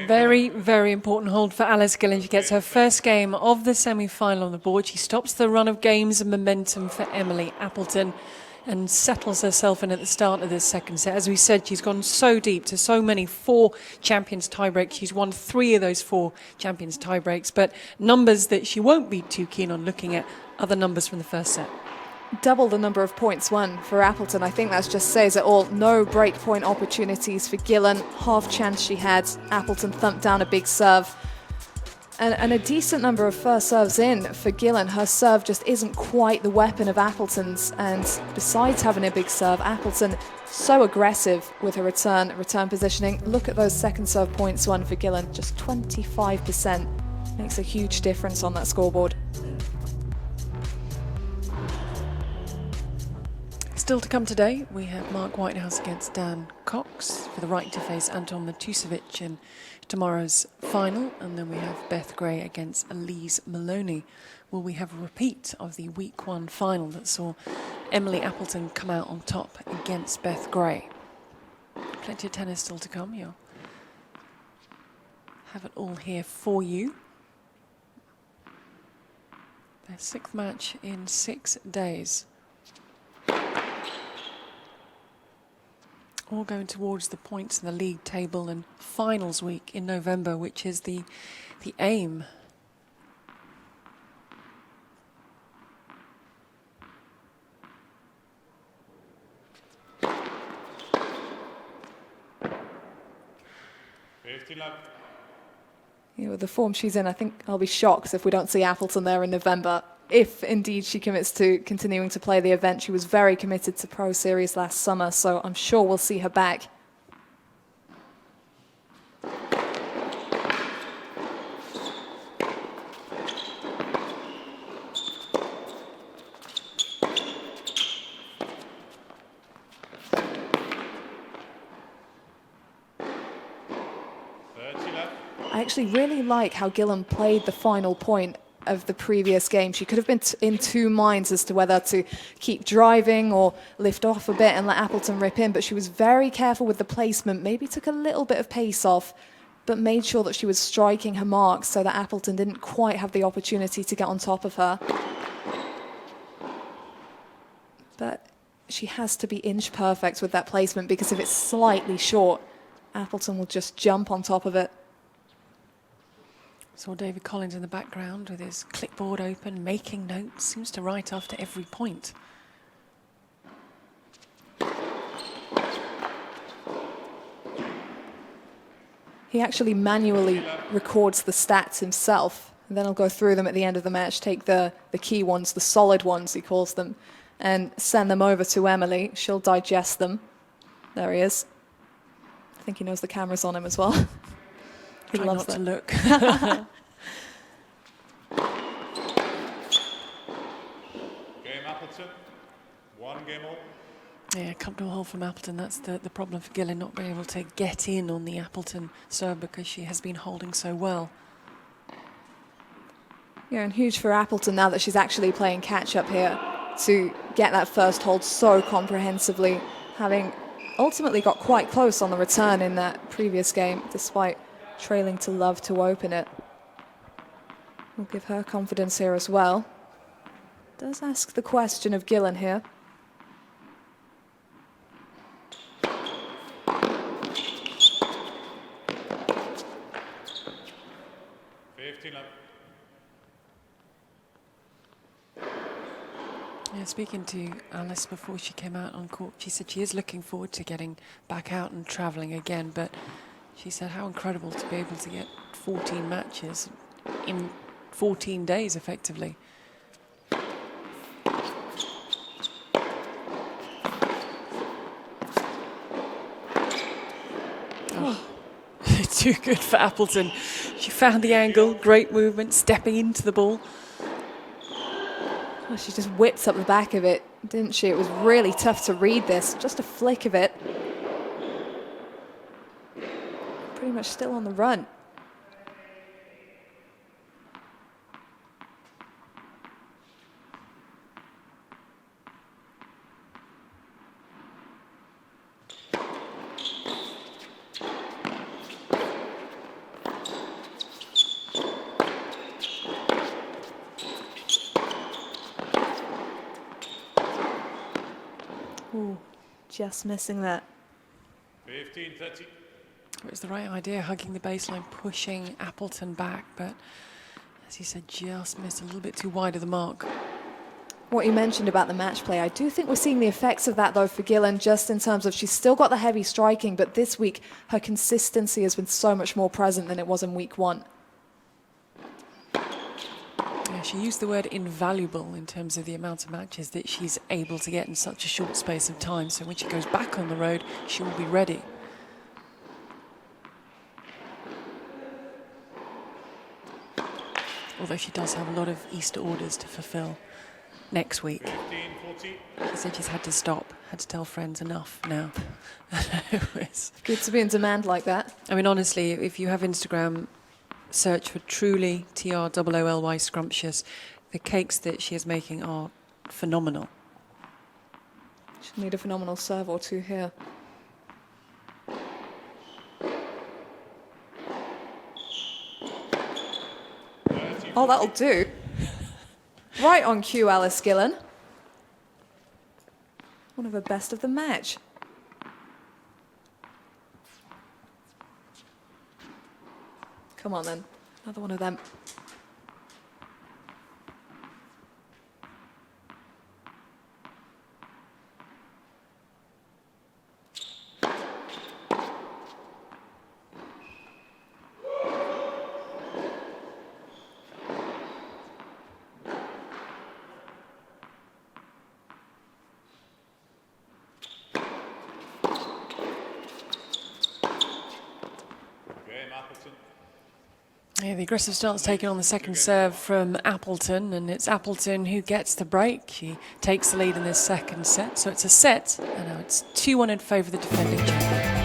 Very, very important hold for Alice Gillan. She gets her first game of the semi-final on the board. She stops the run of games and momentum for Emily Appleton and settles herself in at the start of this second set. As we said, she's gone so deep to so many 4 champions tiebreaks. She's won 3 of those 4 champions tiebreaks, but numbers that she won't be too keen on looking at are the numbers from the first set. Double the number of points won for Appleton. I think that just says it all. No break point opportunities for Gillen. Half chance she had. Appleton thumped down a big serve. And a decent number of first serves in for Gillen. Her serve just isn't quite the weapon of Appleton's. And besides having a big serve, Appleton so aggressive with her return positioning. Look at those second serve points won for Gillen. Just 25%. Makes a huge difference on that scoreboard. Still to come today, we have Mark Whitehouse against Dan Cox for the right to face Anton Matusevic in tomorrow's final, and then we have Beth Gray against Elise Maloney. Will we have a repeat of the week 1 final that saw Emily Appleton come out on top against Beth Gray? Plenty of tennis still to come. You'll have it all here for you. Their 6th match in 6 days. All going towards the points in the league table and finals week in November, which is the aim. With the form she's in, I think I'll be shocked if we don't see Appleton there in November. If indeed she commits to continuing to play the event. She was very committed to Pro Series last summer, so I'm sure we'll see her back. I actually really like how Gillen played the final point of the previous game. She could have been in 2 minds as to whether to keep driving or lift off a bit and let Appleton rip in, but she was very careful with the placement, maybe took a little bit of pace off, but made sure that she was striking her marks so that Appleton didn't quite have the opportunity to get on top of her. But she has to be inch perfect with that placement, because if it's slightly short, Appleton will just jump on top of it. Saw David Collins in the background with his clipboard open, making notes, seems to write after every point. He actually manually records the stats himself, and then he'll go through them at the end of the match, take the key ones, the solid ones he calls them, and send them over to Emily. She'll digest them. There he is. I think he knows the camera's on him as well. He Try loves not to look. Game Appleton, 1 game all. Yeah, comfortable hold from Appleton. That's the problem for Gillen, not being able to get in on the Appleton serve because she has been holding so well. Yeah, and huge for Appleton now that she's actually playing catch-up here to get that first hold so comprehensively, having ultimately got quite close on the return in that previous game, despite trailing to love to open it. We'll give her confidence here as well. Does ask the question of Gillen here. Yeah, speaking to Alice before she came out on court, she said she is looking forward to getting back out and travelling again, but she said how incredible to be able to get 14 matches in 14 days, effectively. Oh. Too good for Appleton. She found the angle, great movement, stepping into the ball. Oh, she just whipped up the back of it, didn't she? It was really tough to read this, just a flick of it. Pretty much still on the run. Ooh, just missing that. 15-30. It was the right idea, hugging the baseline, pushing Appleton back, but as you said, just missed a little bit too wide of the mark. What you mentioned about the match play, I do think we're seeing the effects of that, though, for Gillen, just in terms of she's still got the heavy striking, but this week her consistency has been so much more present than it was in week 1. Yeah, she used the word invaluable in terms of the amount of matches that she's able to get in such a short space of time, so when she goes back on the road, she will be ready. Although she does have a lot of Easter orders to fulfill next week. 15-14. She said she's had to stop, had to tell friends enough now. It's Good to be in demand like that. I mean, honestly, if you have Instagram, search for Truly, TROOLY Scrumptious. The cakes that she is making are phenomenal. She'll need a phenomenal serve or two here. Oh, that'll do. Right on cue, Alice Gillan. One of the best of the match. Come on then, another one of them. Yeah, the aggressive stance taken on the second serve from Appleton, and it's Appleton who gets the break. She takes the lead in this second set, so it's a set, and now it's 2-1 in favour of the defending champion.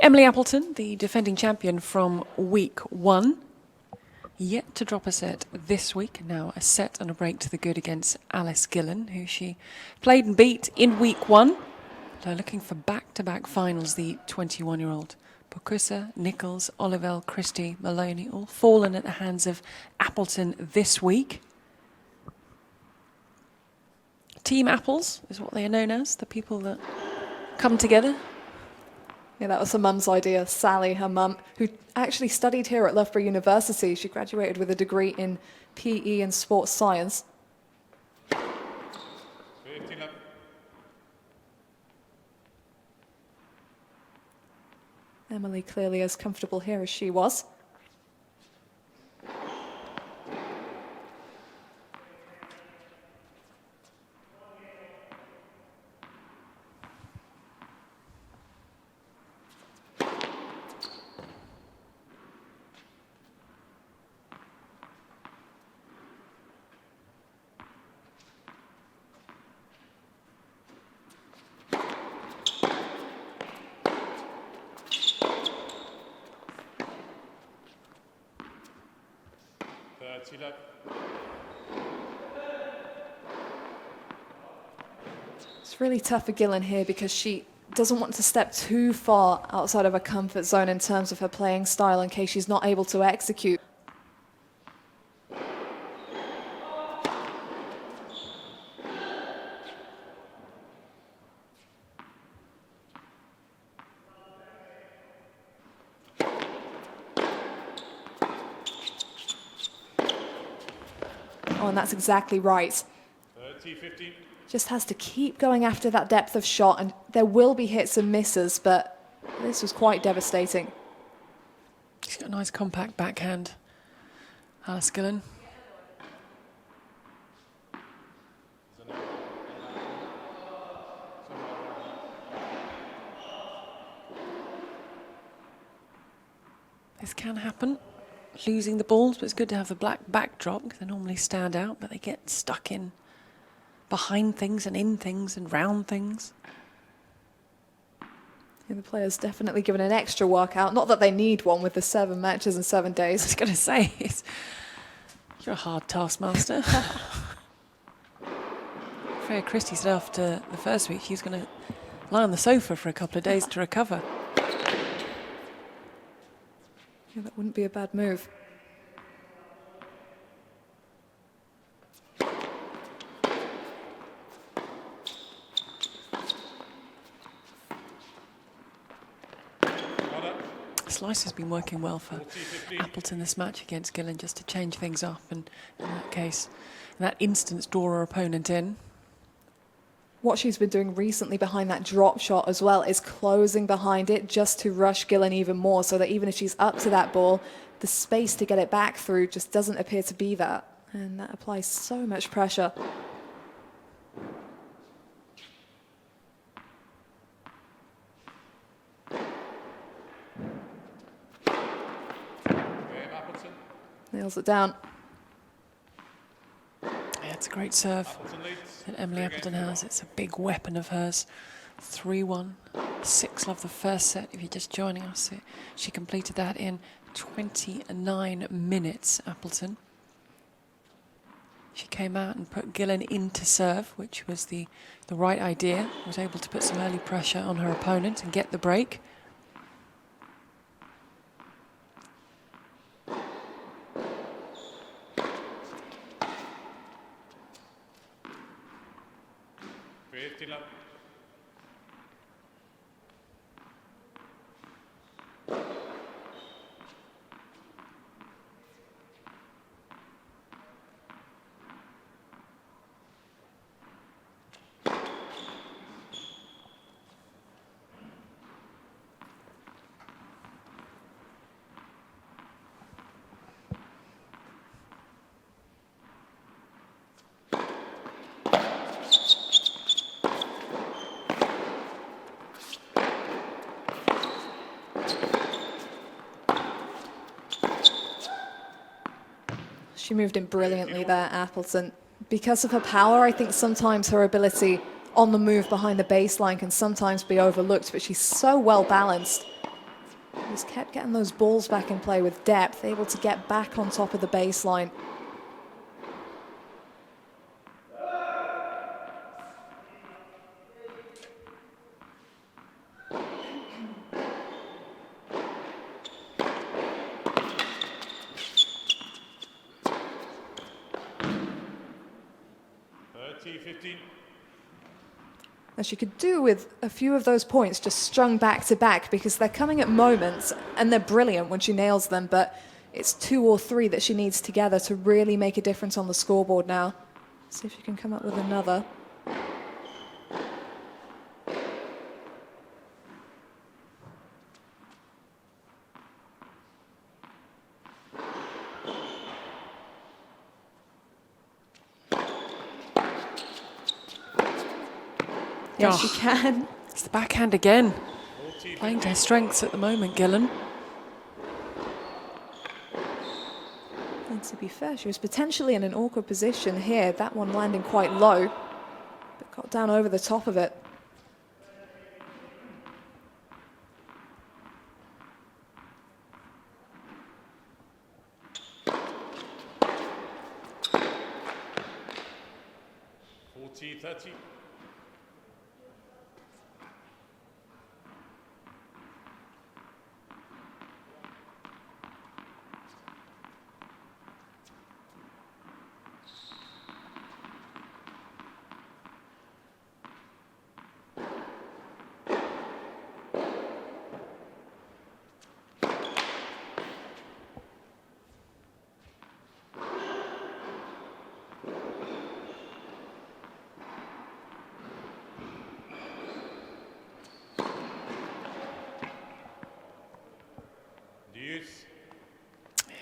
Emily Appleton, the defending champion from week 1, yet to drop a set this week. Now a set and a break to the good against Alice Gillan, who she played and beat in week 1. They're looking for back-to-back finals, the 21-year-old. Bokusa, Nichols, Olivelle, Christie, Maloney, all fallen at the hands of Appleton this week. Team Apples is what they are known as, the people that come together. Yeah, that was her mum's idea. Sally, her mum, who actually studied here at Loughborough University. She graduated with a degree in PE and sports science. 15 up. Emily clearly as comfortable here as she was. It's really tough for Gillen here because she doesn't want to step too far outside of her comfort zone in terms of her playing style in case she's not able to execute. Oh, and that's exactly right. 30-15. Just has to keep going after that depth of shot, and there will be hits and misses, but this was quite devastating. She's got a nice compact backhand, Alice Gillan. This can happen, losing the balls, but it's good to have the black backdrop because they normally stand out, but they get stuck in behind things and in things and round things. Yeah, the players definitely given an extra workout. Not that they need one with the 7 matches in 7 days. I was going to say, you're a hard taskmaster. Freya Christie said after the first week she was going to lie on the sofa for a couple of days to recover. Yeah, that wouldn't be a bad move. Slice has been working well for Appleton this match against Gillen, just to change things up and in that case, in that instance, draw her opponent in. What she's been doing recently behind that drop shot as well is closing behind it just to rush Gillen even more, so that even if she's up to that ball, the space to get it back through just doesn't appear to be there. And that applies so much pressure. Nails it down. Yeah, it's a great serve that Emily Appleton has. It's a big weapon of hers. 3-1, 6-love the first set. If you're just joining us, she completed that in 29 minutes, Appleton. She came out and put Gillen into serve, which was the right idea. Was able to put some early pressure on her opponent and get the break. She moved in brilliantly there, Appleton. Because of her power, I think sometimes her ability on the move behind the baseline can sometimes be overlooked, but she's so well balanced. She's kept getting those balls back in play with depth, able to get back on top of the baseline. And she could do with a few of those points just strung back to back, because they're coming at moments and they're brilliant when she nails them, but it's 2 or 3 that she needs together to really make a difference on the scoreboard now. See if she can come up with another. Yes, she can. It's the backhand again. Playing to her strengths at the moment, Gillen. And to be fair, she was potentially in an awkward position here. That one landing quite low, but got down over the top of it.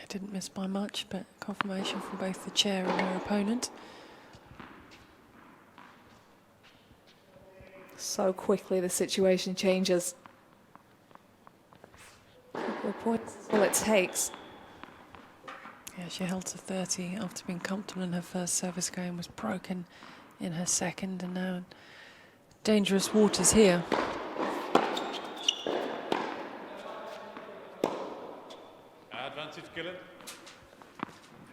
Didn't miss by much, but confirmation from both the chair and her opponent. So quickly the situation changes. Couple of points. all it takes. Yeah, she held to 30 after being comfortable in her first service game, was broken in her second, and now dangerous waters here. Advantage, Gillen.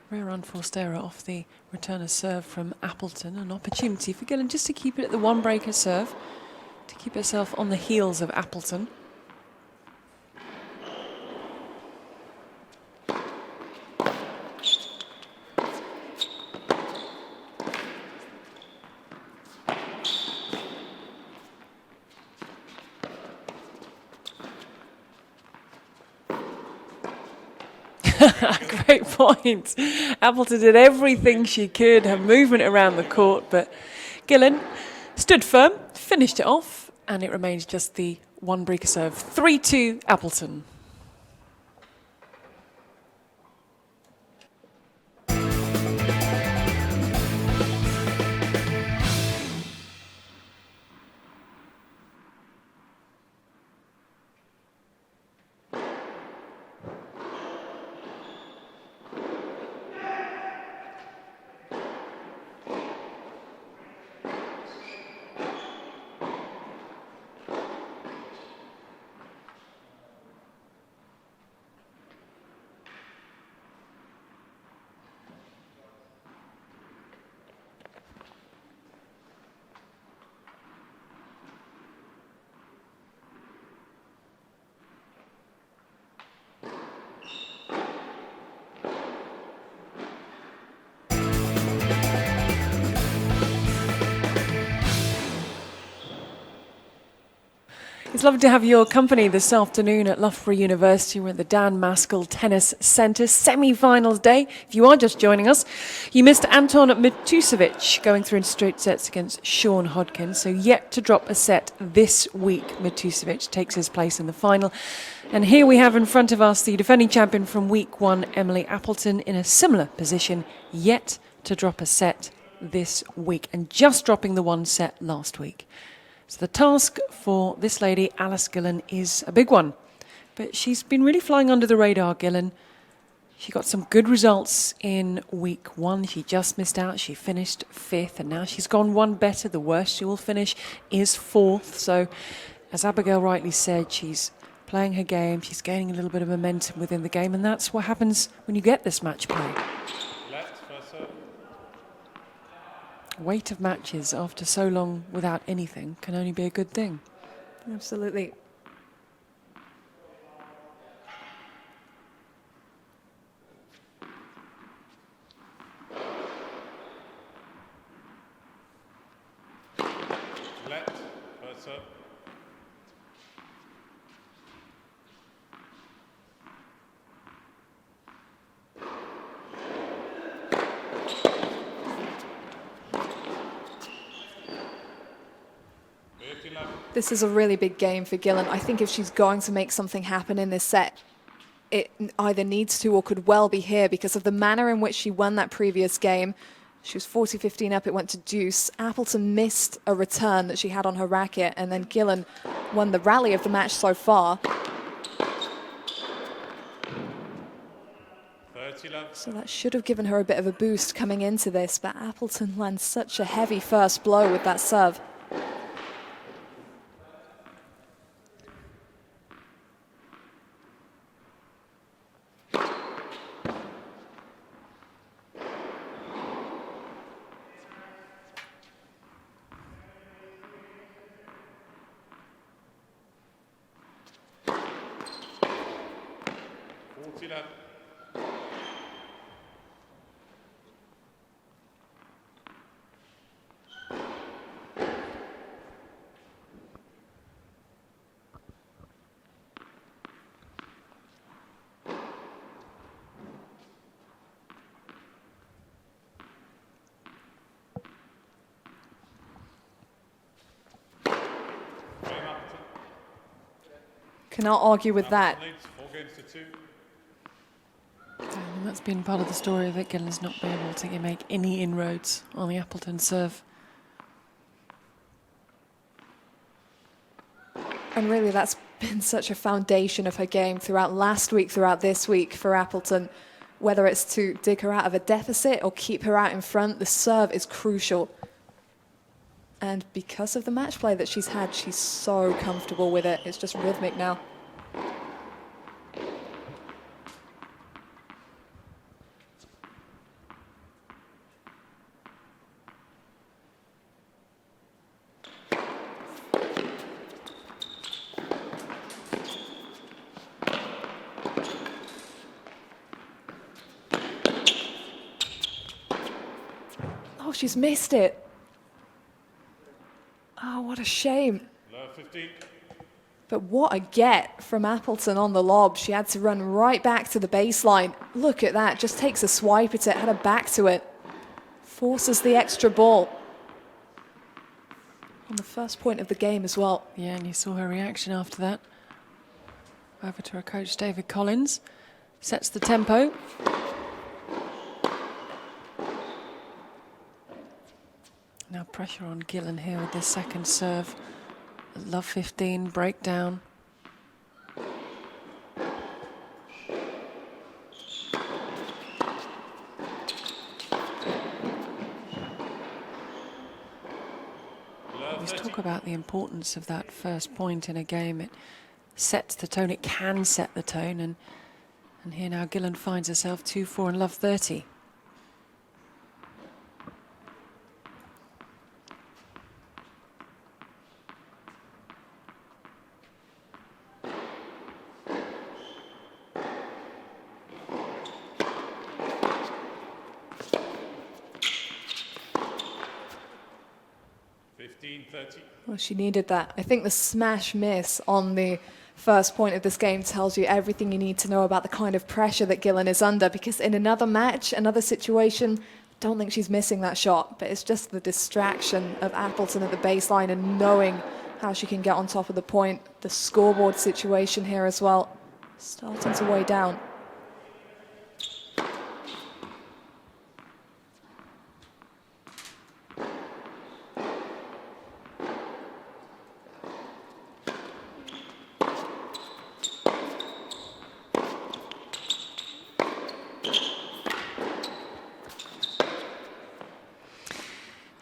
Rare unforced error off the returner serve from Appleton. An opportunity for Gillen just to keep it at the one breaker serve, to keep herself on the heels of Appleton. Great point. Appleton did everything she could, her movement around the court, but Gillen stood firm, finished it off, and it remains just the one breaker serve. 3-2 Appleton. It's lovely to have your company this afternoon at Loughborough University. We're at the Dan Maskell Tennis Centre, semi-finals day. If you are just joining us, you missed Anton Matusevic going through in straight sets against Sean Hodkin. So yet to drop a set this week, Matusevic takes his place in the final. And here we have in front of us the defending champion from week one, Emily Appleton, in a similar position, yet to drop a set this week, and just dropping the one set last week. So the task for this lady, Alice Gillan, is a big one. But she's been really flying under the radar, Gillen. She got some good results in week one. She just missed out. She finished fifth, and now she's gone one better. The worst she will finish is fourth. So, as Abigail rightly said, she's playing her game. She's gaining a little bit of momentum within the game, and that's what happens when you get this match play. Weight of matches after so long without anything can only be a good thing. Absolutely. Left, first serve. This is a really big game for Gillen. I think if she's going to make something happen in this set, it either needs to or could well be here because of the manner in which she won that previous game. She was 40-15 up, it went to deuce. Appleton missed a return that she had on her racket, and then Gillen won the rally of the match so far. So that should have given her a bit of a boost coming into this, but Appleton lands such a heavy first blow with that serve. Cannot argue with that. And that's been part of the story that Gillen's not been able to make any inroads on the Appleton serve. And really that's been such a foundation of her game throughout last week, throughout this week for Appleton. Whether it's to dig her out of a deficit or keep her out in front, the serve is crucial. And because of the match play that she's had, she's so comfortable with it. It's just rhythmic now. Oh, she's missed it. Oh, what a shame. Low 15. But what a get from Appleton on the lob. She had to run right back to the baseline. Look at that, just takes a swipe at it, had her back to it. Forces the extra ball. On the first point of the game as well. Yeah, and you saw her reaction after that. Over to her coach, David Collins. Sets the tempo. Now pressure on Gillen here with this second serve. Love 15, breakdown. Let's talk about the importance of that first point in a game. It sets the tone, it can set the tone, and here now Gillen finds herself 2-4 and love 30. Well, she needed that. I think the smash miss on the first point of this game tells you everything you need to know about the kind of pressure that Gillen is under, because in another match, another situation, I don't think she's missing that shot, but it's just the distraction of Appleton at the baseline and knowing how she can get on top of the point. The scoreboard situation here as well, starting to weigh down.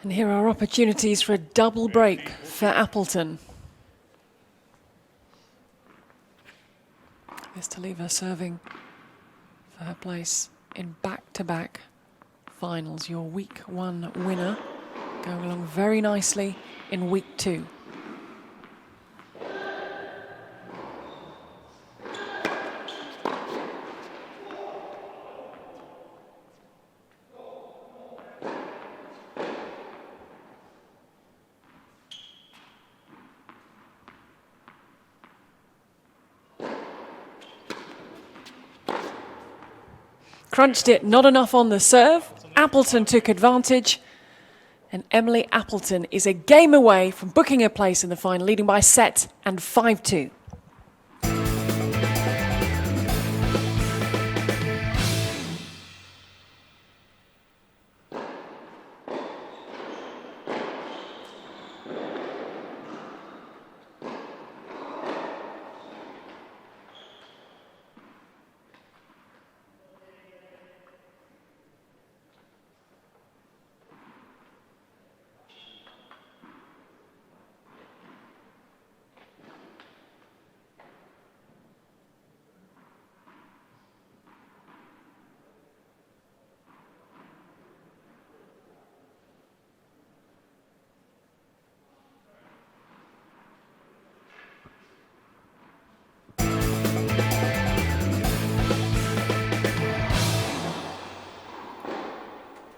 And here are opportunities for a double break for Appleton. This to leave her serving for her place in back-to-back finals. Your week one winner going along very nicely in week two. Crunched it, not enough on the serve. Appleton took advantage. And Emily Appleton is a game away from booking her place in the final, leading by a set and 5-2.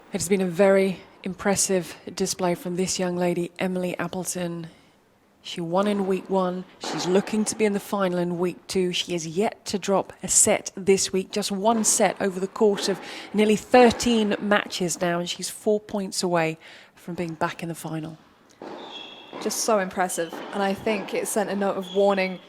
It has been a very impressive display from this young lady, Emily Appleton. She won in week one. She's looking to be in the final in week two. She has yet to drop a set this week, just one set over the course of nearly 13 matches now, and she's 4 points away from being back in the final. Just so impressive. And I think it sent a note of warning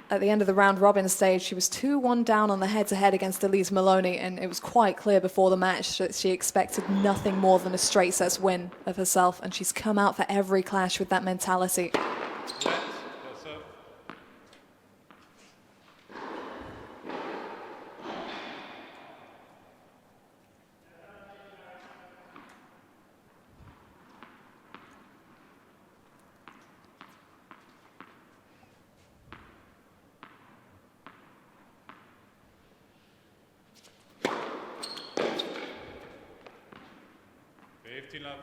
at the end of the round robin stage. She was 2-1 down on the head-to-head against Elise Maloney, and it was quite clear before the match that she expected nothing more than a straight sets win of herself, and she's come out for every clash with that mentality. 18 love.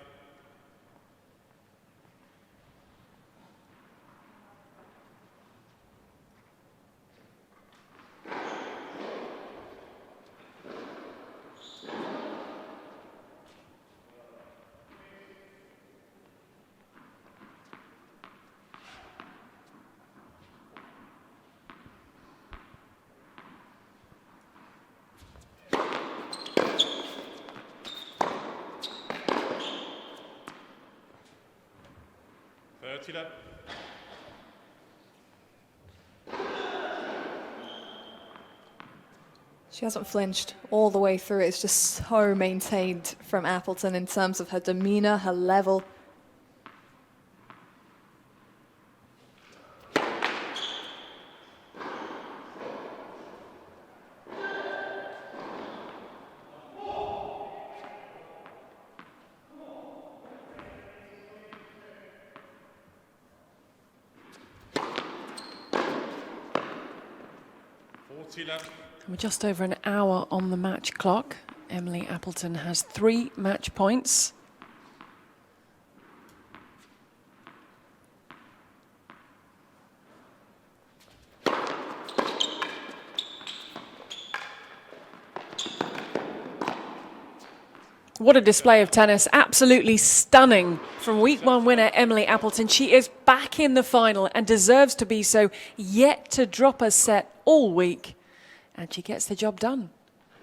She hasn't flinched all the way through. It's just so maintained from Appleton in terms of her demeanour, her level. We're just over an hour on the match clock. Emily Appleton has 3 match points. What a display of tennis. Absolutely stunning from week 1 winner Emily Appleton. She is back in the final and deserves to be so, yet to drop a set all week. And she gets the job done.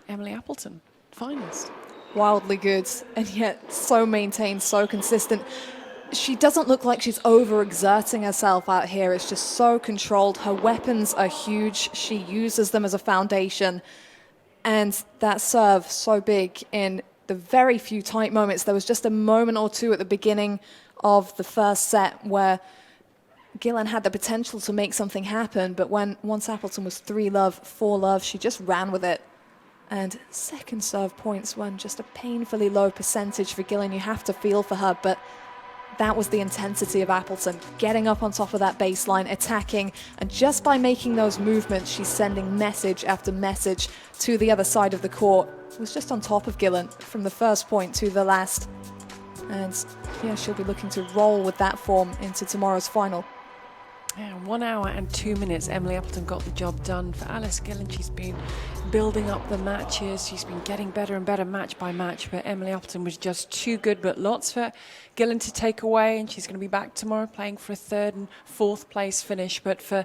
Emily Appleton, finalist. Wildly good, and yet so maintained, so consistent. She doesn't look like she's overexerting herself out here. It's just so controlled. Her weapons are huge. She uses them as a foundation. And that serve, so big in the very few tight moments. There was just a moment or two at the beginning of the first set where Gillen had the potential to make something happen, but once Appleton was 3-love, 4-love, she just ran with it. And second serve points won just a painfully low percentage for Gillen. You have to feel for her, but that was the intensity of Appleton, getting up on top of that baseline, attacking, and just by making those movements, she's sending message after message to the other side of the court. It was just on top of Gillen from the first point to the last. And yeah, she'll be looking to roll with that form into tomorrow's final. Yeah, 1 hour and 2 minutes. Emily Appleton got the job done. For Alice Gillan, she's been building up the matches. She's been getting better and better match by match. But Emily Appleton was just too good. But lots for Gillen to take away. And she's going to be back tomorrow playing for a 3rd and 4th place finish. But for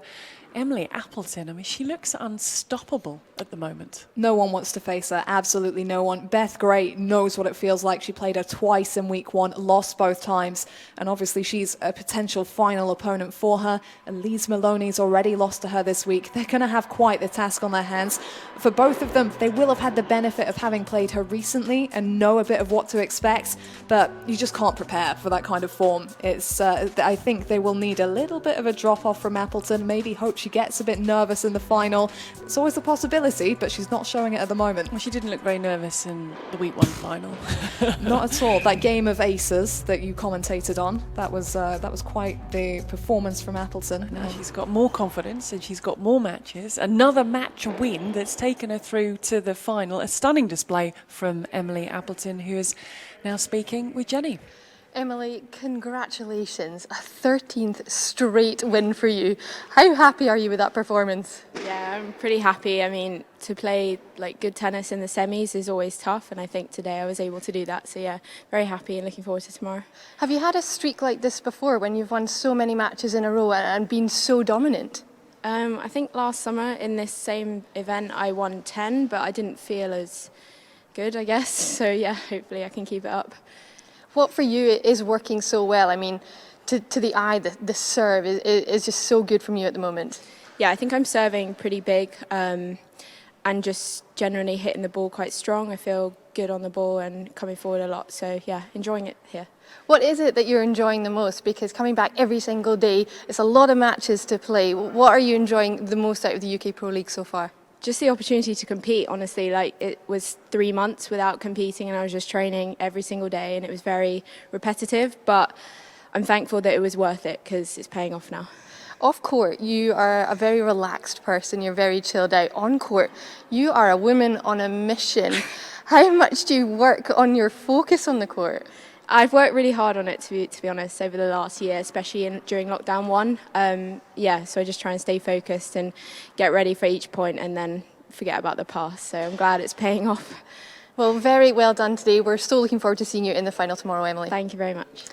Emily Appleton, I mean, she looks unstoppable at the moment. No one wants to face her, absolutely no one. Beth Gray knows what it feels like. She played her twice in week 1, lost both times, and obviously she's a potential final opponent for her. Elise Maloney's already lost to her this week. They're going to have quite the task on their hands. For both of them, they will have had the benefit of having played her recently and know a bit of what to expect, but you just can't prepare for that kind of form. I think they will need a little bit of a drop-off from Appleton, maybe hope she gets a bit nervous in the final. It's always a possibility, but she's not showing it at the moment. Well, she didn't look very nervous in the week 1 final. Not at all. That game of aces that you commentated on, that was quite the performance from Appleton. Now she's got more confidence and she's got more matches. Another match win that's taken her through to the final. A stunning display from Emily Appleton, who is now speaking with Jenny. Emily, congratulations. A 13th straight win for you. How happy are you with that performance? Yeah, I'm pretty happy. I mean, to play like good tennis in the semis is always tough, and I think today I was able to do that. So yeah, very happy and looking forward to tomorrow. Have you had a streak like this before when you've won so many matches in a row and been so dominant? I think last summer in this same event I won 10, but I didn't feel as good, I guess. So yeah, hopefully I can keep it up. What for you is working so well? I mean, to the eye, the serve is just so good from you at the moment. Yeah, I think I'm serving pretty big and just generally hitting the ball quite strong. I feel good on the ball and coming forward a lot. So yeah, enjoying it here. What is it that you're enjoying the most? Because coming back every single day, it's a lot of matches to play. What are you enjoying the most out of the UK Pro League so far? Just the opportunity to compete, honestly. Like, it was 3 months without competing and I was just training every single day and it was very repetitive, but I'm thankful that it was worth it because it's paying off now. Off court, you are a very relaxed person, you're very chilled out. On court, you are a woman on a mission. How much do you work on your focus on the court? I've worked really hard on it, to be honest, over the last year, especially during lockdown 1. So I just try and stay focused and get ready for each point and then forget about the past. So I'm glad it's paying off. Well, very well done today. We're so looking forward to seeing you in the final tomorrow, Emily. Thank you very much.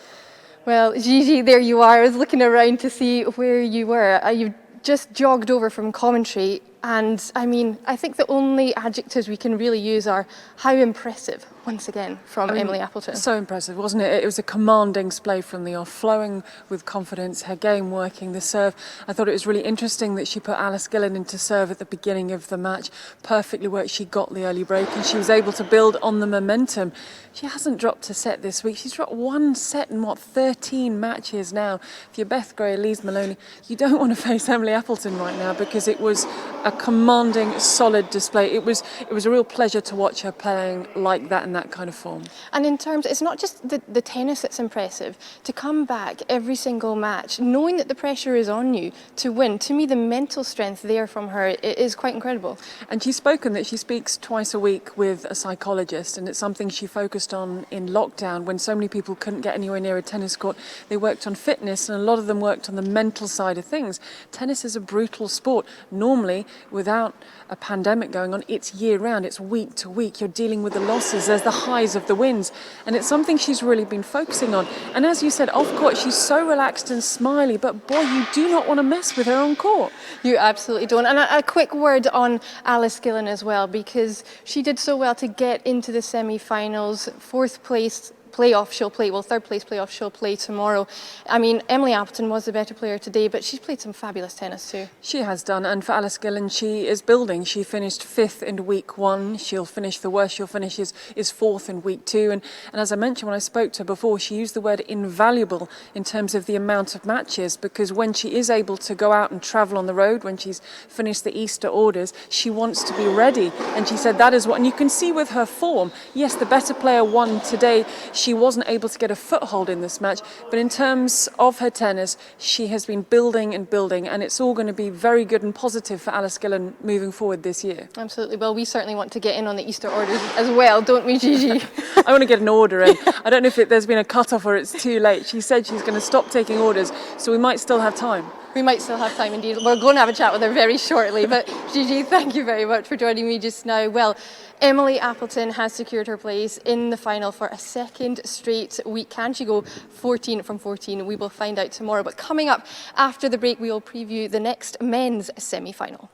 Well, Gigi, there you are. I was looking around to see where you were. You just jogged over from commentary, and I mean, I think the only adjectives we can really use are how impressive, once again, from Emily Appleton. So impressive, wasn't it? It was a commanding display from the off, flowing with confidence, her game working, the serve. I thought it was really interesting that she put Alice Gillan into serve at the beginning of the match. Perfectly worked. She got the early break and she was able to build on the momentum. She hasn't dropped a set this week. She's dropped one set in, 13 matches now. If you're Beth Gray, Elise Maloney, you don't want to face Emily Appleton right now because it was a commanding, solid display. It was a real pleasure to watch her playing like that in that kind of form. And in terms, it's not just the tennis that's impressive. To come back every single match, knowing that the pressure is on you to win, to me the mental strength there from her it is quite incredible. And she's spoken that she speaks twice a week with a psychologist, and it's something she focused on in lockdown when so many people couldn't get anywhere near a tennis court. They worked on fitness and a lot of them worked on the mental side of things. Tennis is a brutal sport. Normally, without a pandemic going on, it's year round, it's week to week. You're dealing with the losses, there's the highs of the wins, and it's something she's really been focusing on. And as you said, off court, she's so relaxed and smiley, but boy, you do not want to mess with her on court. You absolutely don't. And a quick word on Alice Gillan as well, because she did so well to get into the semi-finals, fourth place playoff she'll play, third place playoff she'll play tomorrow. I mean, Emily Appleton was the better player today, but she's played some fabulous tennis too. She has done, and for Alice Gillan, she is building. She finished 5th in week 1. She'll finish the worst she'll finish is 4th in week 2. And as I mentioned when I spoke to her before, she used the word invaluable in terms of the amount of matches, because when she is able to go out and travel on the road, when she's finished the Easter orders, she wants to be ready. And she said that is what, and you can see with her form, yes, the better player won today. She wasn't able to get a foothold in this match, but in terms of her tennis, she has been building and building, and it's all going to be very good and positive for Alice Gillan moving forward this year. Absolutely. Well, we certainly want to get in on the Easter orders as well, don't we, Gigi? I want to get an order in. I don't know if there's been a cut-off or it's too late. She said she's going to stop taking orders, so we might still have time. We might still have time indeed. We're going to have a chat with her very shortly. But Gigi, thank you very much for joining me just now. Well, Emily Appleton has secured her place in the final for a second straight week. Can she go 14 from 14? We will find out tomorrow. But coming up after the break, we will preview the next men's semi-final.